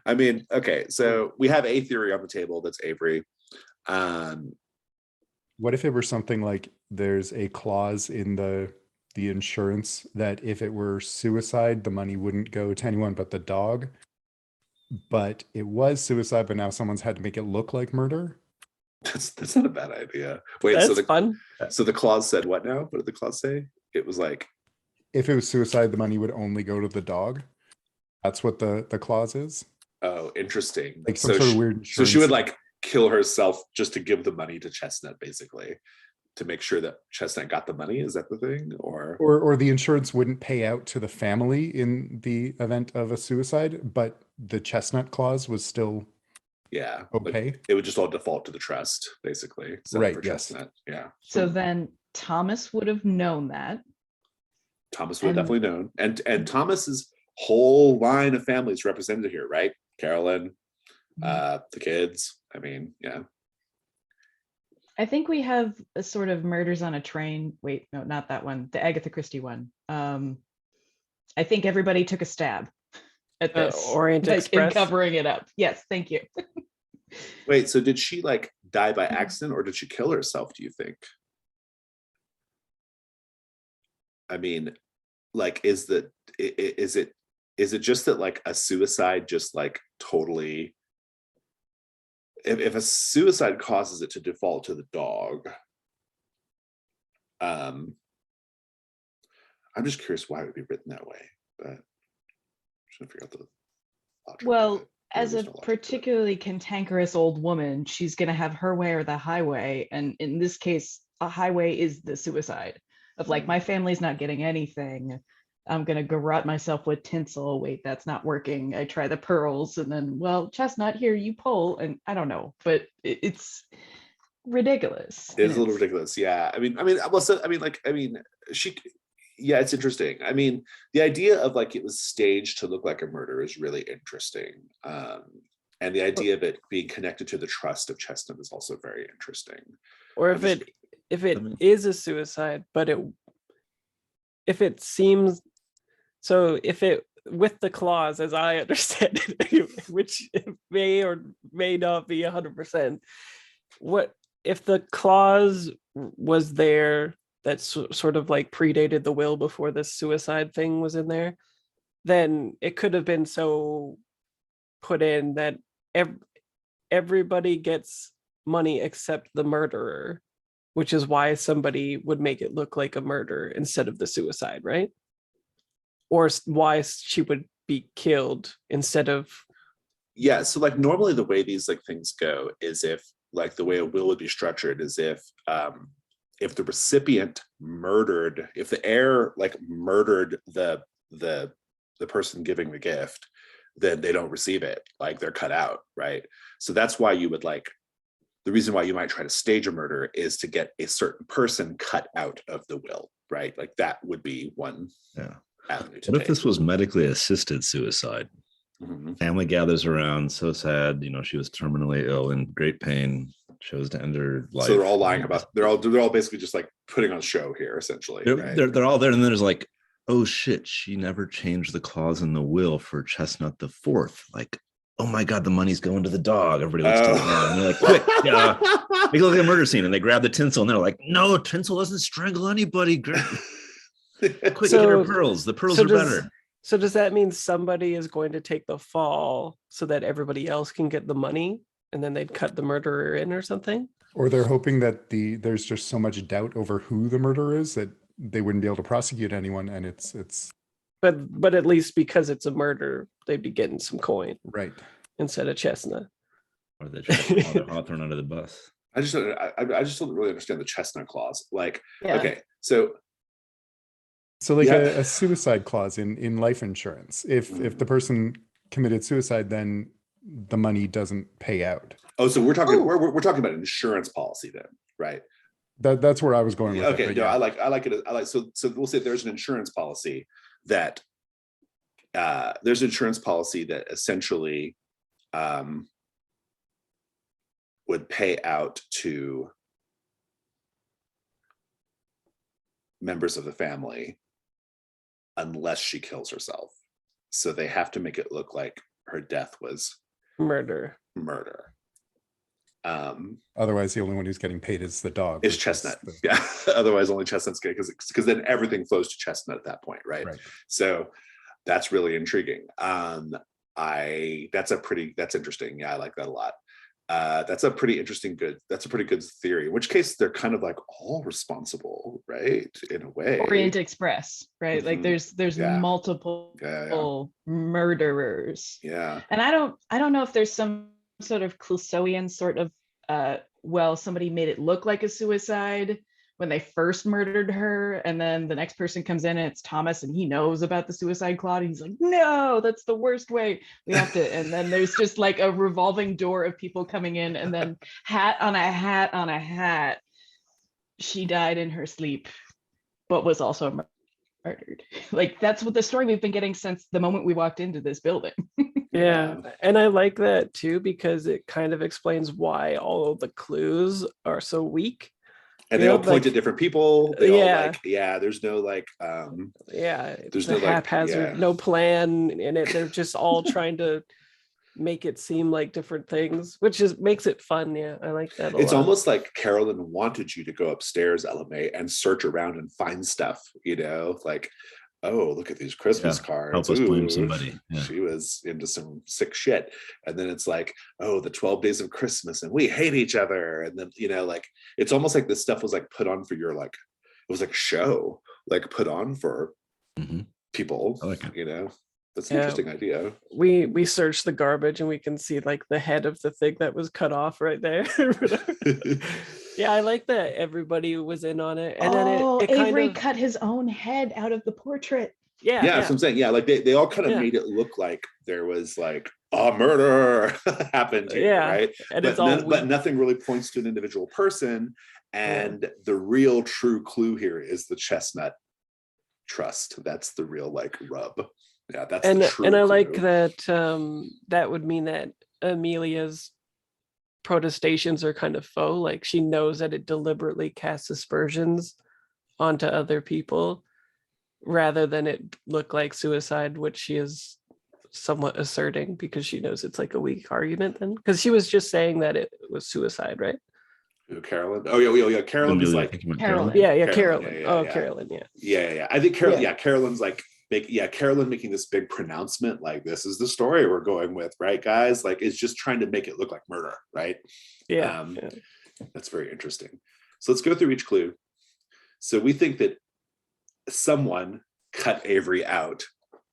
I mean, okay, so we have a theory on the table that's Avery. What if it were something like there's a clause in the insurance that if it were suicide, the money wouldn't go to anyone but the dog, but it was suicide, but now someone's had to make it look like murder? That's not a bad idea. Wait, that's fun. So the clause said what now? What did the clause say? It was like, if it was suicide, the money would only go to the dog. That's what the clause is. Oh, interesting. Like some sort of weird insurance. So she would like kill herself just to give the money to Chestnut, basically, to make sure that Chestnut got the money. Is that the thing? Or the insurance wouldn't pay out to the family in the event of a suicide, but the Chestnut clause was still okay. It would just all default to the trust, basically. Right. For yes. Chestnut. Yeah. So then Thomas would have known that. Thomas would have definitely known. And Thomas's whole line of family is represented here, right? Carolyn, the kids. I mean, yeah. I think we have a sort of murders on a train. Wait, no, not that one. The Agatha Christie one. I think everybody took a stab at this. Orient Express. In covering it up. Yes, thank you. Wait, so did she like die by accident or did she kill herself, do you think? I mean, like, is it is it just that like a suicide just like totally, if a suicide causes it to default to the dog, I'm just curious why it would be written that way, but I'm trying to figure out the logic. Well, as there's a no logic to it. particularly cantankerous old woman, she's going to have her way or the highway. And in this case, a highway is the suicide of like, my family's not getting anything. I'm going to garrote myself with tinsel. Wait, that's not working. I try the pearls and then, well, Chestnut, here you pull. And I don't know, but it's ridiculous. It's a little ridiculous. Yeah. Yeah, it's interesting. I mean, the idea of like it was staged to look like a murder is really interesting. And the idea of it being connected to the trust of Chestnut is also very interesting. Or if it is a suicide, but if it seems so, if it with the clause, as I understand it, which may or may not be 100%, what if the clause was there that sort of like predated the will before this suicide thing was in there, then it could have been so put in that everybody gets money except the murderer, which is why somebody would make it look like a murder instead of the suicide, right? Or why she would be killed instead of. Yeah, so like normally the way these like things go is if like the way a will would be structured is if the recipient murdered, if the heir like murdered the person giving the gift, then they don't receive it, like they're cut out, right? So that's why you would like, the reason why you might try to stage a murder is to get a certain person cut out of the will, right? Like that would be one avenue to What take. if this was medically assisted suicide? Mm-hmm. Family gathers around, so sad, she was terminally ill, in great pain, chose to end her life. So they're all lying about, they're all basically just like putting on a show here, essentially. They're all there, and then there's like, oh shit, she never changed the clause in the will for Chestnut the Fourth. Like, oh my god, the money's going to the dog. Everybody looks to the dog, and they're like, quick, make it look like a murder scene. And they grab the tinsel, and they're like, no, tinsel doesn't strangle anybody. Quick, get her pearls. The pearls are better. So does that mean somebody is going to take the fall so that everybody else can get the money, and then they'd cut the murderer in or something? Or they're hoping that there's just so much doubt over who the murderer is that they wouldn't be able to prosecute anyone, and it's. But at least because it's a murder, they'd be getting some coin, right, instead of Chestnut. Or they try to throw Hawthorne under the bus. I just don't really understand the Chestnut clause. Like, okay, so like a suicide clause in life insurance. If the person committed suicide, then the money doesn't pay out. Oh, so we're talking we're talking about an insurance policy then, right? That's where I was going with okay, it. no, I like it. So we'll say there's an insurance policy that essentially would pay out to members of the family unless she kills herself. So they have to make it look like her death was murder. Otherwise, the only one who's getting paid is the dog. Is Chestnut. Yeah. Otherwise, only Chestnut's getting, because then everything flows to Chestnut at that point, right? So that's really intriguing. That's interesting. Yeah, I like that a lot. That's a pretty good theory. In which case, they're kind of like all responsible, right? In a way. Orient Express, right? Like there's multiple murderers. Yeah. And I don't know if there's some sort of Clouseauian sort of somebody made it look like a suicide when they first murdered her, and then the next person comes in and it's Thomas, and he knows about the suicide clause, and he's like, no, that's the worst way. We have to, and then there's just like a revolving door of people coming in, and then hat on a hat, she died in her sleep, but was also murdered. Like that's what the story we've been getting since the moment we walked into this building. Yeah, and I like that too, because it kind of explains why all of the clues are so weak. And they all point to different people. They all there's no like there's no haphazard, no plan in it. They're just all trying to make it seem like different things, which makes it fun. Yeah, I like that a lot. It's almost like Carolyn wanted you to go upstairs, LMA, and search around and find stuff, like oh, look at these Christmas Yeah, cards. help us blame Ooh, somebody. Yeah. she was into some sick shit. And then it's like, oh, the 12 days of Christmas and we hate each other. And then, like, it's almost like this stuff was like put on for your, like, it was like a show, like put on for people, I like it. That's an interesting idea. We searched the garbage and we can see like the head of the thing that was cut off right there. Yeah, I like that everybody was in on it. And then it kind Avery of cut his own head out of the portrait. yeah, That's what I'm saying. Yeah, like they all kind of made it look like there was like a murder happened here, right? And but nothing really points to an individual person. And the real true clue here is the chestnut trust. That's the real like rub. Yeah, that's the true and I clue. like that that would mean that Amelia's protestations are kind of faux. Like she knows that it deliberately casts aspersions onto other people rather than it look like suicide, which she is somewhat asserting because she knows it's like a weak argument then. Because she was just saying that it was suicide, right? Carolyn. Oh yeah. Carolyn is like Carolyn. Yeah, Carolyn. Carolyn. Carolyn. Yeah. I think Carolyn's like Carolyn making this big pronouncement, like this is the story we're going with, right, guys? Like is just trying to make it look like murder, right? Yeah. That's very interesting. So let's go through each clue. So we think that someone cut Avery out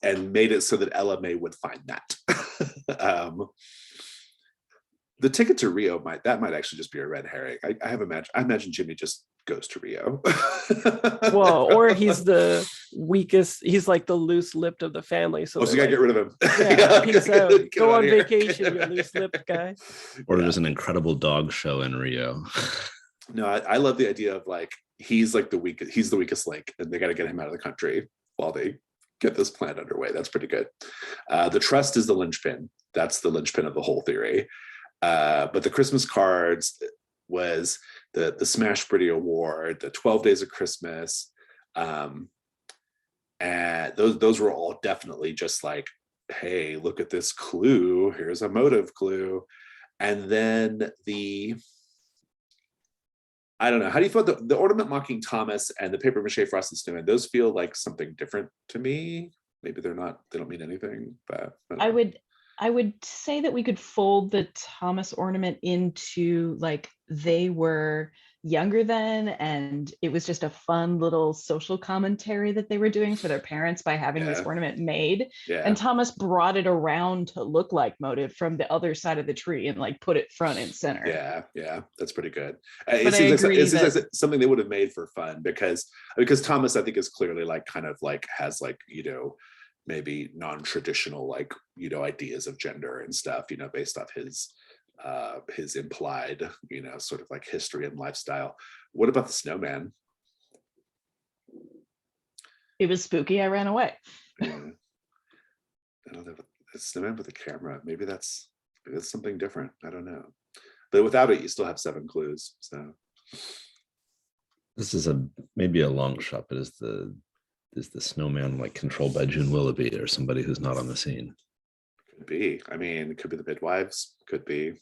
and made it so that Ella May would find that. The ticket to Rio might actually just be a red herring. I imagine Jimmy just goes to Rio. Well, or he's the weakest. He's like the loose-lipped of the family. So you gotta get rid of him. Yeah, peace out. Go on vacation, you loose-lipped guy. Or there's an incredible dog show in Rio. No, I love the idea of like he's like the weakest link, and they got to get him out of the country while they get this plan underway. That's pretty good. The trust is the linchpin. That's the linchpin of the whole theory. But the Christmas cards was the Smash Pretty Award, the 12 Days of Christmas, and those were all definitely just like, hey, look at this clue. Here's a motive clue. And then I don't know. How do you feel the ornament mocking Thomas and the paper mache frosted snowman? Those feel like something different to me. Maybe they're not. They don't mean anything. But I would say that we could fold the Thomas ornament into like they were younger then, and it was just a fun little social commentary that they were doing for their parents by having this ornament made. And Thomas brought it around to look like motive from the other side of the tree and like put it front and center. Yeah, that's pretty good. But it seems like something they would have made for fun because Thomas, I think, is clearly like kind of like has like maybe non-traditional like ideas of gender and stuff based off his implied sort of like history and lifestyle. What about the snowman? It was spooky. I ran away. I don't know. The snowman with a camera. Maybe that's something different. I don't know. But without it, you still have 7 clues. So this is maybe a long shot, but is the snowman like controlled by June Willoughby or somebody who's not on the scene? Could be. I mean, it could be the midwives. Could be.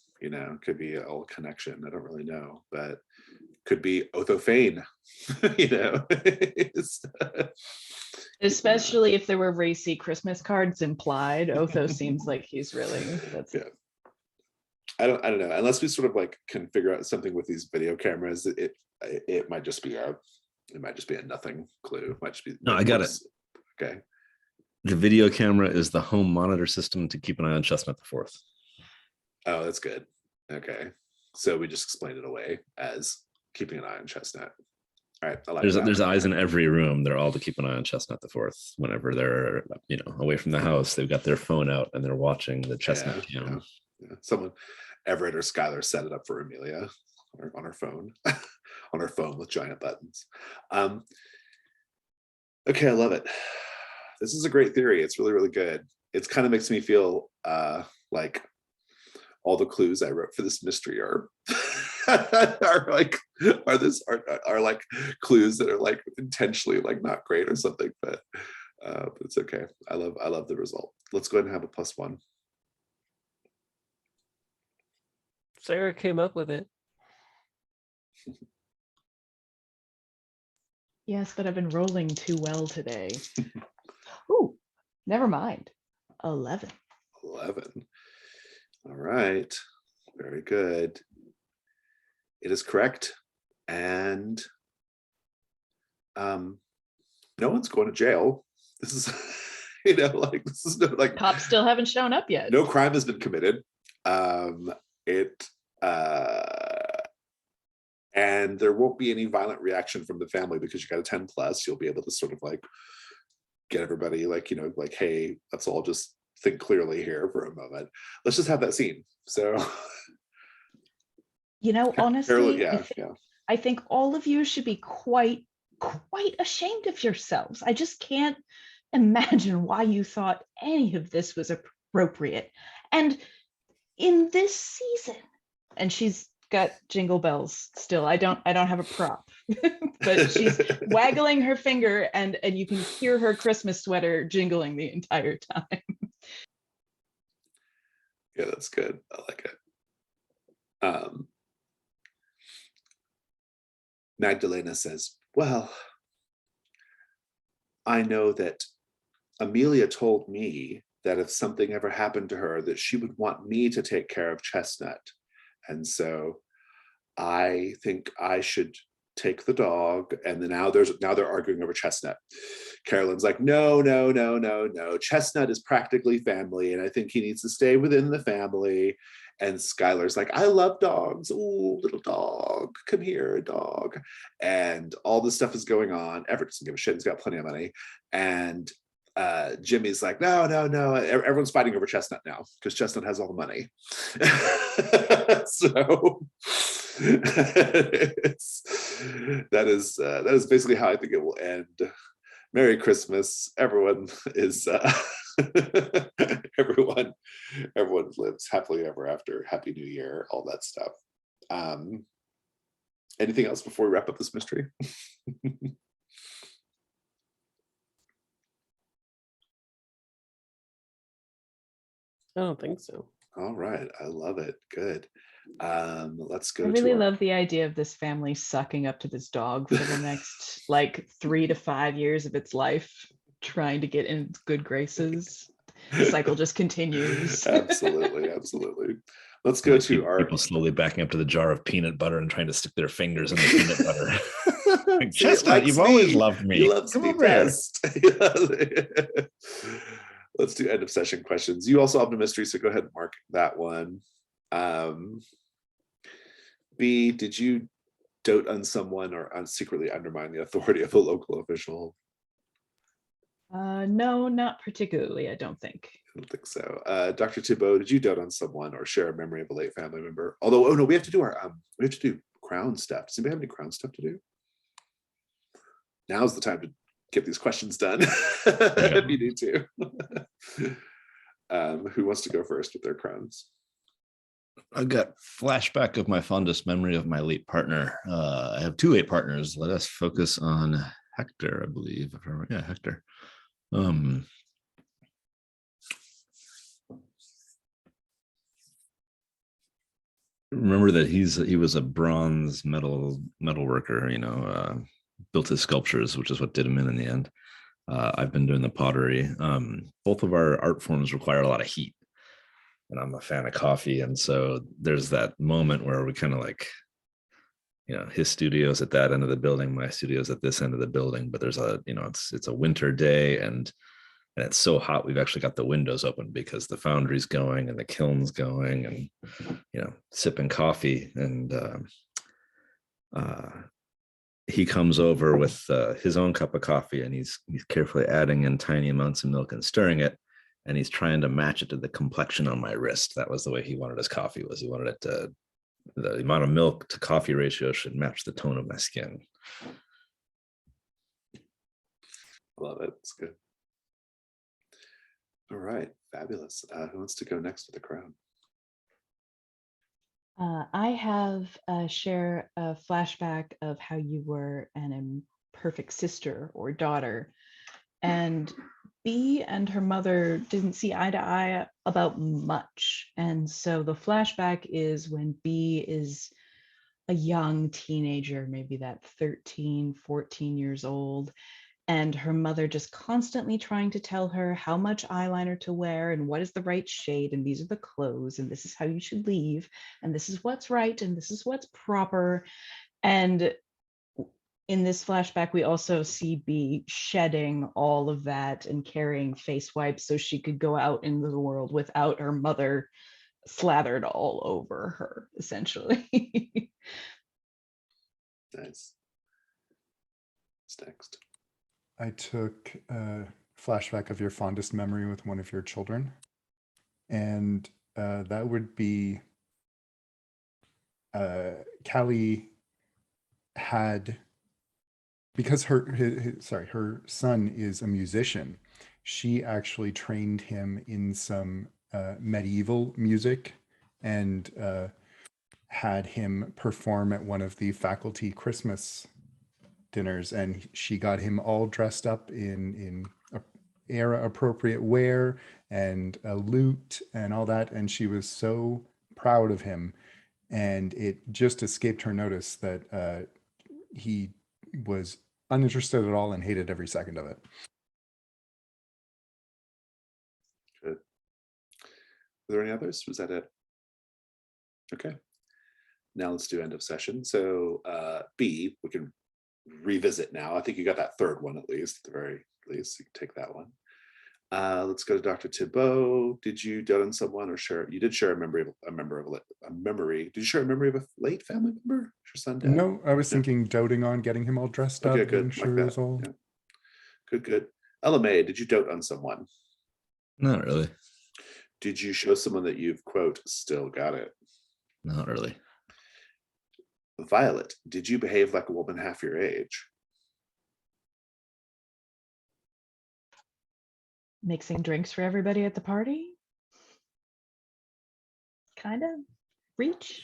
Could be a whole connection. I don't really know, but could be Otho Fane. Especially if there were racy Christmas cards implied. Otho seems like he's really. I don't know. Unless we sort of like can figure out something with these video cameras, it might just be a nothing clue. It might just be. No, I got it. Okay. The video camera is the home monitor system to keep an eye on Chestnut the Fourth. Oh, that's good. Okay. So we just explained it away as keeping an eye on Chestnut. All right. I like there's eyes in every room. They're all to keep an eye on Chestnut the Fourth. Whenever they're away from the house, they've got their phone out and they're watching the Chestnut cam. Yeah. Someone, Everett or Skylar, set it up for Amelia on her phone, on her phone with giant buttons. Okay, I love it. This is a great theory. It's really, really good. It kind of makes me feel like all the clues I wrote for this mystery are like clues that are like intentionally like not great or something, but it's okay. I love the result. Let's go ahead and have a +1. Sarah came up with it. Yes, but I've been rolling too well today. Never mind. 11. 11. All right. Very good. It is correct. And no one's going to jail. This is, this is no, like, Cops still haven't shown up yet. no crime has been committed. And there won't be any violent reaction from the family because you got a 10 plus. You'll be able to sort of like get everybody like, hey, let's all just think clearly here for a moment. Let's just have that scene. So, honestly, yeah. I think all of you should be quite ashamed of yourselves. I just can't imagine why you thought any of this was appropriate. And in this season, and she's got jingle bells still. I don't have a prop, but she's waggling her finger and you can hear her Christmas sweater jingling the entire time. Yeah, that's good. I like it. Magdalena says, well, I know that Amelia told me that if something ever happened to her, that she would want me to take care of Chestnut. And so I think I should take the dog. And then now they're arguing over Chestnut. Carolyn's like, no. Chestnut is practically family, and I think he needs to stay within the family. And Skylar's like, I love dogs. Ooh, little dog, come here, dog. And all this stuff is going on. Everett doesn't give a shit. He's got plenty of money. And Jimmy's like, no. Everyone's fighting over Chestnut now because Chestnut has all the money. So that is basically how I think it will end. Merry Christmas. Everyone is everyone lives happily ever after. Happy New Year, all that stuff. Anything else before we wrap up this mystery? I don't think so. All right, I love it. Good. Let's go. I really love the idea of this family sucking up to this dog for the next 3 to 5 years of its life, trying to get in its good graces. The cycle just continues. Absolutely. Let's go to our people slowly backing up to the jar of peanut butter and trying to stick their fingers in the peanut butter. Chestnut, you've always loved me. He loves Come me over here. best. Let's do end of session questions. You also have the mystery, so go ahead and mark that one. B, did you dote on someone or secretly undermine the authority of a local official? No, not particularly, I don't think. I don't think so. Dr. Thibault, did you dote on someone or share a memory of a late family member? Although, oh no, we have to do crown stuff. Does anybody have any crown stuff to do? Now's the time to get these questions done. If you need to. Who wants to go first with their crowns? I got flashback of my fondest memory of my late partner. I have 2 late partners. Let us focus on Hector, I believe. Yeah, Hector. Remember that he was a bronze metal worker, built his sculptures, which is what did him in the end. I've been doing the pottery. Both of our art forms require a lot of heat, and I'm a fan of coffee. And so there's that moment where we kind of his studio's at that end of the building, my studio's at this end of the building, but there's it's a winter day and it's so hot we've actually got the windows open because the foundry's going and the kiln's going and sipping coffee. And he comes over with his own cup of coffee, and he's carefully adding in tiny amounts of milk and stirring it, and he's trying to match it to the complexion on my wrist. That was the way he wanted his coffee. He wanted it to, the amount of milk to coffee ratio should match the tone of my skin. Love it. It's good. All right, fabulous. Who wants to go next with the crown? I have share a flashback of how you were an imperfect sister or daughter, and B and her mother didn't see eye to eye about much. And so the flashback is when B is a young teenager, maybe that 13, 14 years old, and her mother just constantly trying to tell her how much eyeliner to wear and what is the right shade and these are the clothes and this is how you should leave and this is what's right and this is what's proper. And in this flashback, we also see Bee shedding all of that and carrying face wipes so she could go out into the world without her mother slathered all over her, essentially. Nice. What's next? I took a flashback of your fondest memory with one of your children. And that would be Callie had, because her son is a musician, she actually trained him in some medieval music and had him perform at one of the faculty Christmas dinners, and she got him all dressed up in era appropriate wear and a lute and all that, and she was so proud of him, and it just escaped her notice that he was uninterested at all and hated every second of it. Good. Were there any others? Was that it? Okay. Now let's do end of session. So B, we can revisit now. I think you got that third one at least, at the very least. You can take that one. Let's go to Dr. Thibault. Did you dote on someone or share? You did share a memory. Did you share a memory of a late family member? Your son dead? No, I was thinking doting on getting him all dressed up. Okay, good. I'm sure Like it was all. yeah. Good, good. LMA, did you dote on someone? Not really. Did you show someone that you've, quote, still got it? Not really. Violet, did you behave like a woman half your age? Mixing drinks for everybody at the party? Kind of reach.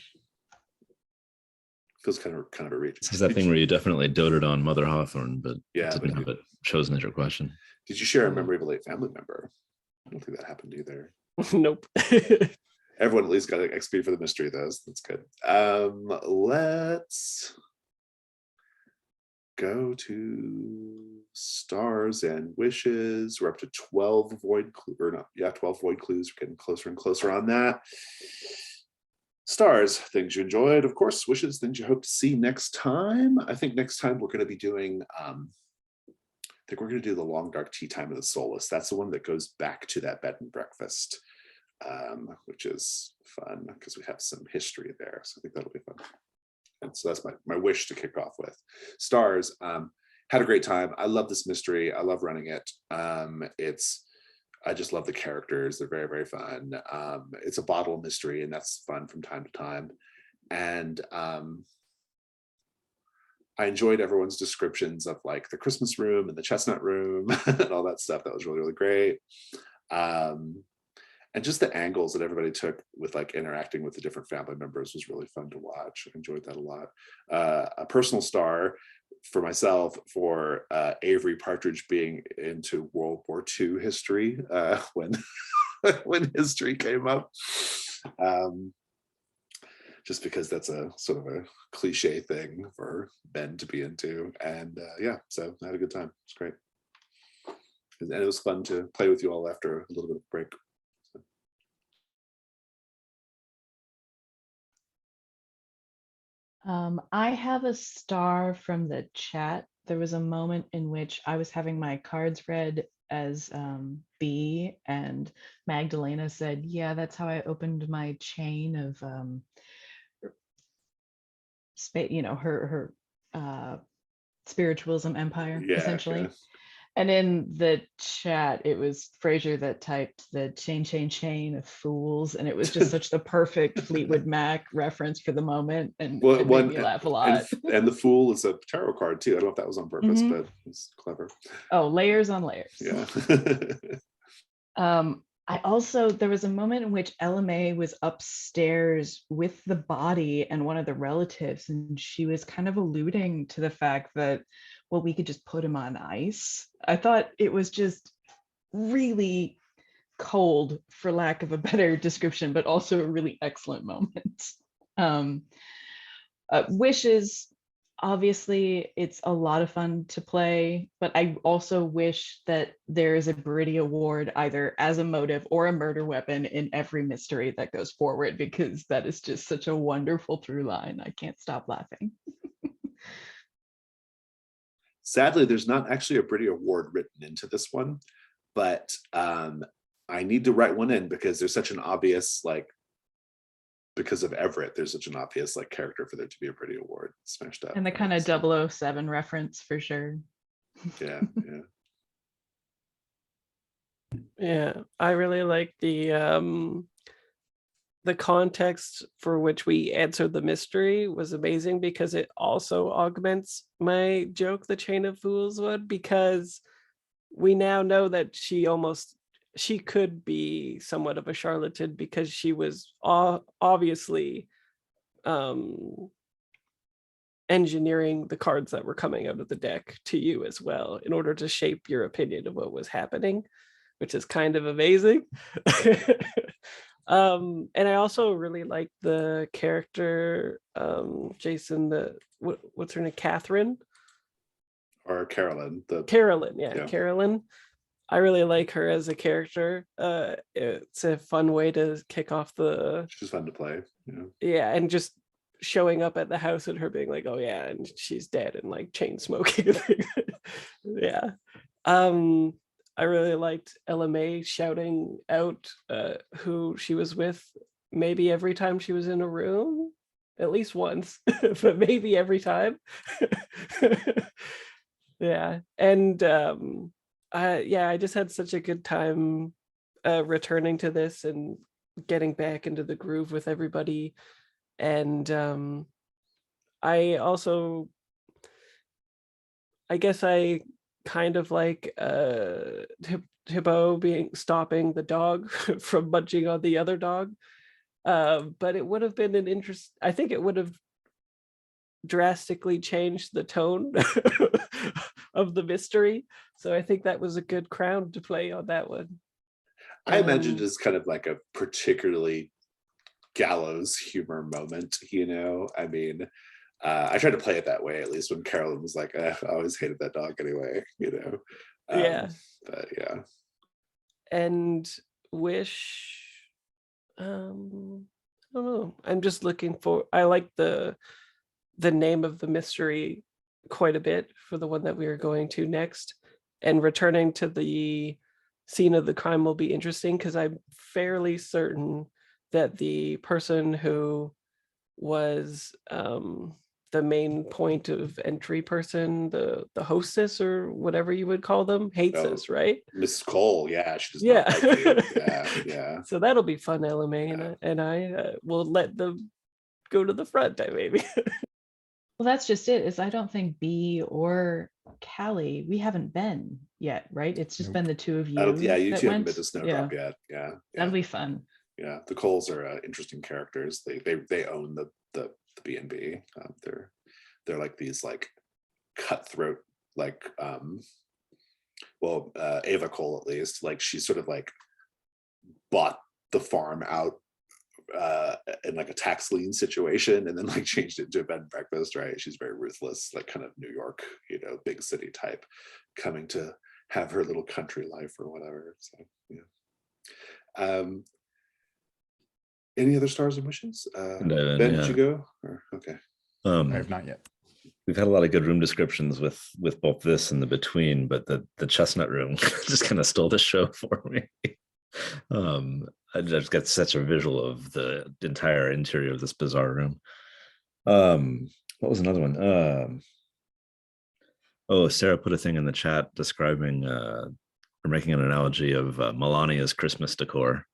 Feels kind of a reach. This is that thing where you definitely doted on Mother Hawthorne, but Yeah, didn't have it chosen as your question. Did you share a memory of a late family member? I don't think that happened either. Nope. Everyone at least got an XP for the mystery, though. So that's good. Let's go to stars and wishes. We're up to 12 void clues, or not? Yeah, 12 void clues. We're getting closer and closer on that. Stars, things you enjoyed, of course. Wishes, things you hope to see next time. I think next time we're going to be doing. I think we're going to do the long dark tea time of the soulless. That's the one that goes back to that bed and breakfast, which is fun because we have some history there. So I think that'll be fun. And so that's my wish to kick off with. Stars, had a great time. I love this mystery. I love running it. I just love the characters. They're very, very fun. It's a bottle mystery, and that's fun from time to time. And I enjoyed everyone's descriptions of like the Christmas room and the chestnut room and all that stuff. That was really, really great. And just the angles that everybody took with like interacting with the different family members was really fun to watch. I enjoyed that a lot. A personal star for myself for Avery Partridge being into World War II history when when history came up. Just because that's a sort of a cliche thing for men to be into. And yeah, so I had a good time. It's great. And it was fun to play with you all after a little bit of break. I have a star from the chat. There was a moment in which I was having my cards read as B, and Magdalena said, yeah, that's how I opened my chain of her spiritualism empire, Yeah, essentially. yeah. And in the chat, it was Fraser that typed the chain of fools, and it was just such the perfect Fleetwood Mac reference for the moment, and it made me laugh a lot. And the Fool is a tarot card too. I don't know if that was on purpose, but it's clever. Oh, layers on layers. Yeah. There was a moment in which LMA was upstairs with the body and one of the relatives, and she was kind of alluding to the fact that, well, we could just put him on ice. I thought it was just really cold, for lack of a better description, but also a really excellent moment. Wishes, obviously it's a lot of fun to play, but I also wish that there is a Briddy award either as a motive or a murder weapon in every mystery that goes forward, because that is just such a wonderful through line. I can't stop laughing. Sadly, there's not actually a Briddy award written into this one, but I need to write one in because there's such an obvious, like, because of Everett, there's such an obvious like character for there to be a Briddy award smashed up. And the kind of 007 reference for sure. Yeah, yeah. Yeah, I really like the context for which we answered the mystery was amazing, because it also augments my joke, the Chain of Fools one, because we now know that she could be somewhat of a charlatan, because she was obviously engineering the cards that were coming out of the deck to you as well in order to shape your opinion of what was happening, which is kind of amazing. And I also really like the character, Jason, what's her name, Catherine? Or Carolyn. Carolyn, yeah. Carolyn. I really like her as a character. It's a fun way to kick off the. She's fun to play. Yeah. Yeah, and just showing up at the house and her being like, "Oh yeah," and she's dead and like chain smoking. Yeah. I really liked Ella May shouting out who she was with, maybe every time she was in a room, at least once, but maybe every time. Yeah, and I just had such a good time returning to this and getting back into the groove with everybody. And I also, I guess I kind of like Hippo stopping the dog from munching on the other dog. But it would have been an interest. I think it would have drastically changed the tone of the mystery. So I think that was a good crown to play on that one. I imagine it as kind of like a particularly gallows humor moment, you know? I mean, I tried to play it that way, at least when Carolyn was like, I always hated that dog anyway, you know? Yeah. But yeah. And Wish, I don't know. I'm just looking for, I like the name of the mystery quite a bit for the one that we are going to next. And returning to the scene of the crime will be interesting, because I'm fairly certain that the person who was the main point of entry person, the hostess or whatever you would call them, hates us, right? Miss Cole, yeah, she does not like you. Yeah. So that'll be fun, LMA, and I will let them go to the front, maybe. Well, that's just it, is I don't think B or Callie, we haven't been yet, right? It's just been the two of you. You that two haven't went. been to Snowdrop yet. Yeah. That'll be fun. Yeah, the Coles are interesting characters. They own the B&B. They're like these like cutthroat, like Ava Cole, at least, like she sort of like bought the farm out in like a tax lien situation and then like changed it into a bed and breakfast, right? She's very ruthless, like kind of New York, you know, big city type, coming to have her little country life or whatever. So yeah. Any other stars and wishes? Ben, did you go? Or, okay. I have not yet. We've had a lot of good room descriptions with both this and the between, but the chestnut room just kind of stole the show for me. I just got such a visual of the entire interior of this bizarre room. What was another one? Sarah put a thing in the chat describing or making an analogy of Melania's Christmas decor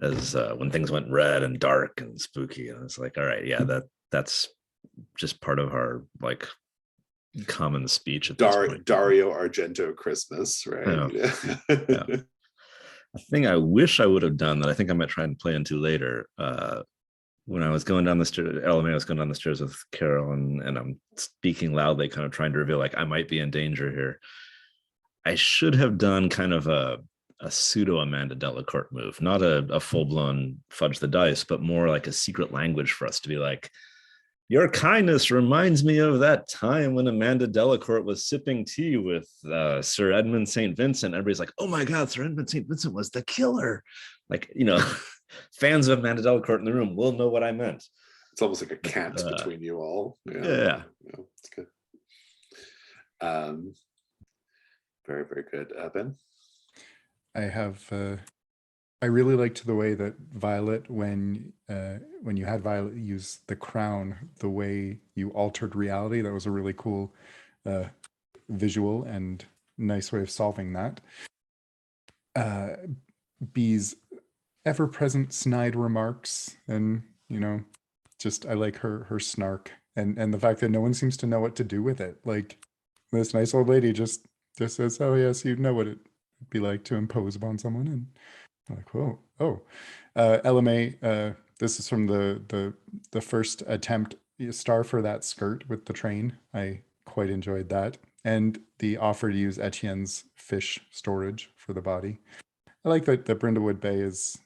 as when things went red and dark and spooky. And it's like, all right, yeah, that's just part of our like common speech at this point. Dario Argento Christmas, right? Yeah. A thing I wish I would have done that I think I might try and play into later. When I was going down the stairs, LMA was going down the stairs with Carolyn, and I'm speaking loudly, kind of trying to reveal like I might be in danger here. I should have done kind of a pseudo Amanda Delacourt move, not a full-blown fudge the dice, but more like a secret language for us to be like, Your kindness reminds me of that time when Amanda Delacourt was sipping tea with Sir Edmund St. Vincent. Everybody's like, oh my God, Sir Edmund St. Vincent was the killer. Like, fans of Amanda Delacourt in the room will know what I meant. It's almost like a cant between you all. Yeah. It's good. Very, very good. Ben? I really liked the way that Violet, when you had Violet use the crown, the way you altered reality. That was a really cool visual and nice way of solving that. Bee's ever-present snide remarks, and just I like her snark and the fact that no one seems to know what to do with it. Like, this nice old lady just says, oh yes, you know what it'd be like to impose upon someone, and I'm like, whoa, LMA, this is from the first attempt, star for that skirt with the train. I quite enjoyed that, and the offer to use Etienne's fish storage for the body. I like that the Brindlewood Bay is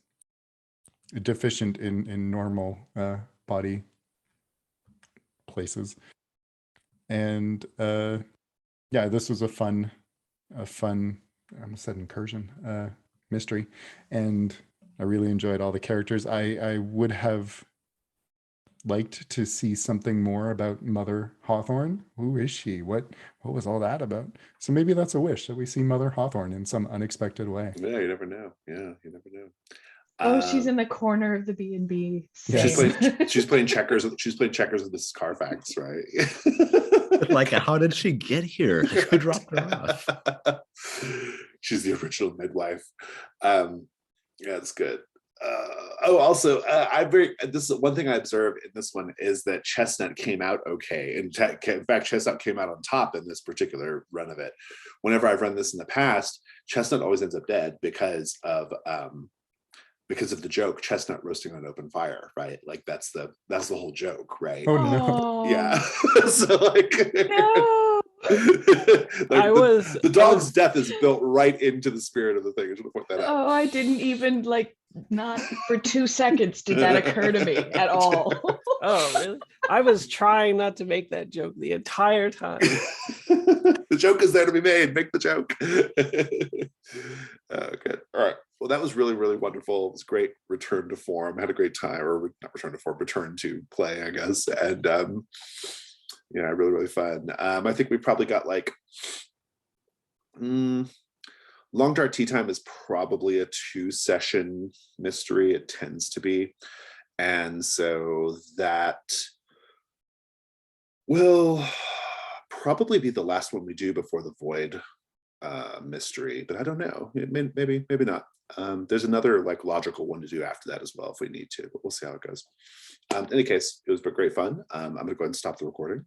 deficient in normal body places, and this was a fun I almost said incursion, mystery, and I really enjoyed all the characters. I would have liked to see something more about Mother Hawthorne. Who is she? What was all that about? So maybe that's a wish, that we see Mother Hawthorne in some unexpected way. Yeah, you never know. Oh, she's in the corner of the B&B. She's playing checkers. She's playing checkers with Mrs. Carfax, right? Like, how did she get here? Who dropped her off? She's the original midwife. Yeah, it's good. Also, this is one thing I observed in this one is that Chestnut came out okay. In fact, Chestnut came out on top in this particular run of it. Whenever I've run this in the past, Chestnut always ends up dead because of the joke, Chestnut roasting on open fire, right? Like that's the whole joke, right? Oh no. Yeah. So like No. the dog's death is built right into the spirit of the thing. I should have pointed that out. Oh, I didn't even not for 2 seconds did that occur to me at all. Oh, really? I was trying not to make that joke the entire time. The joke is there to be made. Make the joke. Good. All right. Well, that was really, really wonderful. It was great. Return to form. I had a great time, or not return to form, return to play, I guess. And really, really fun. I think we probably got Long Dark Tea Time is probably a 2-session mystery. It tends to be. And so that will probably be the last one we do before the Void mystery, but I don't know. Maybe not. There's another logical one to do after that as well if we need to, but we'll see how it goes. In any case, it was great fun. I'm going to go ahead and stop the recording.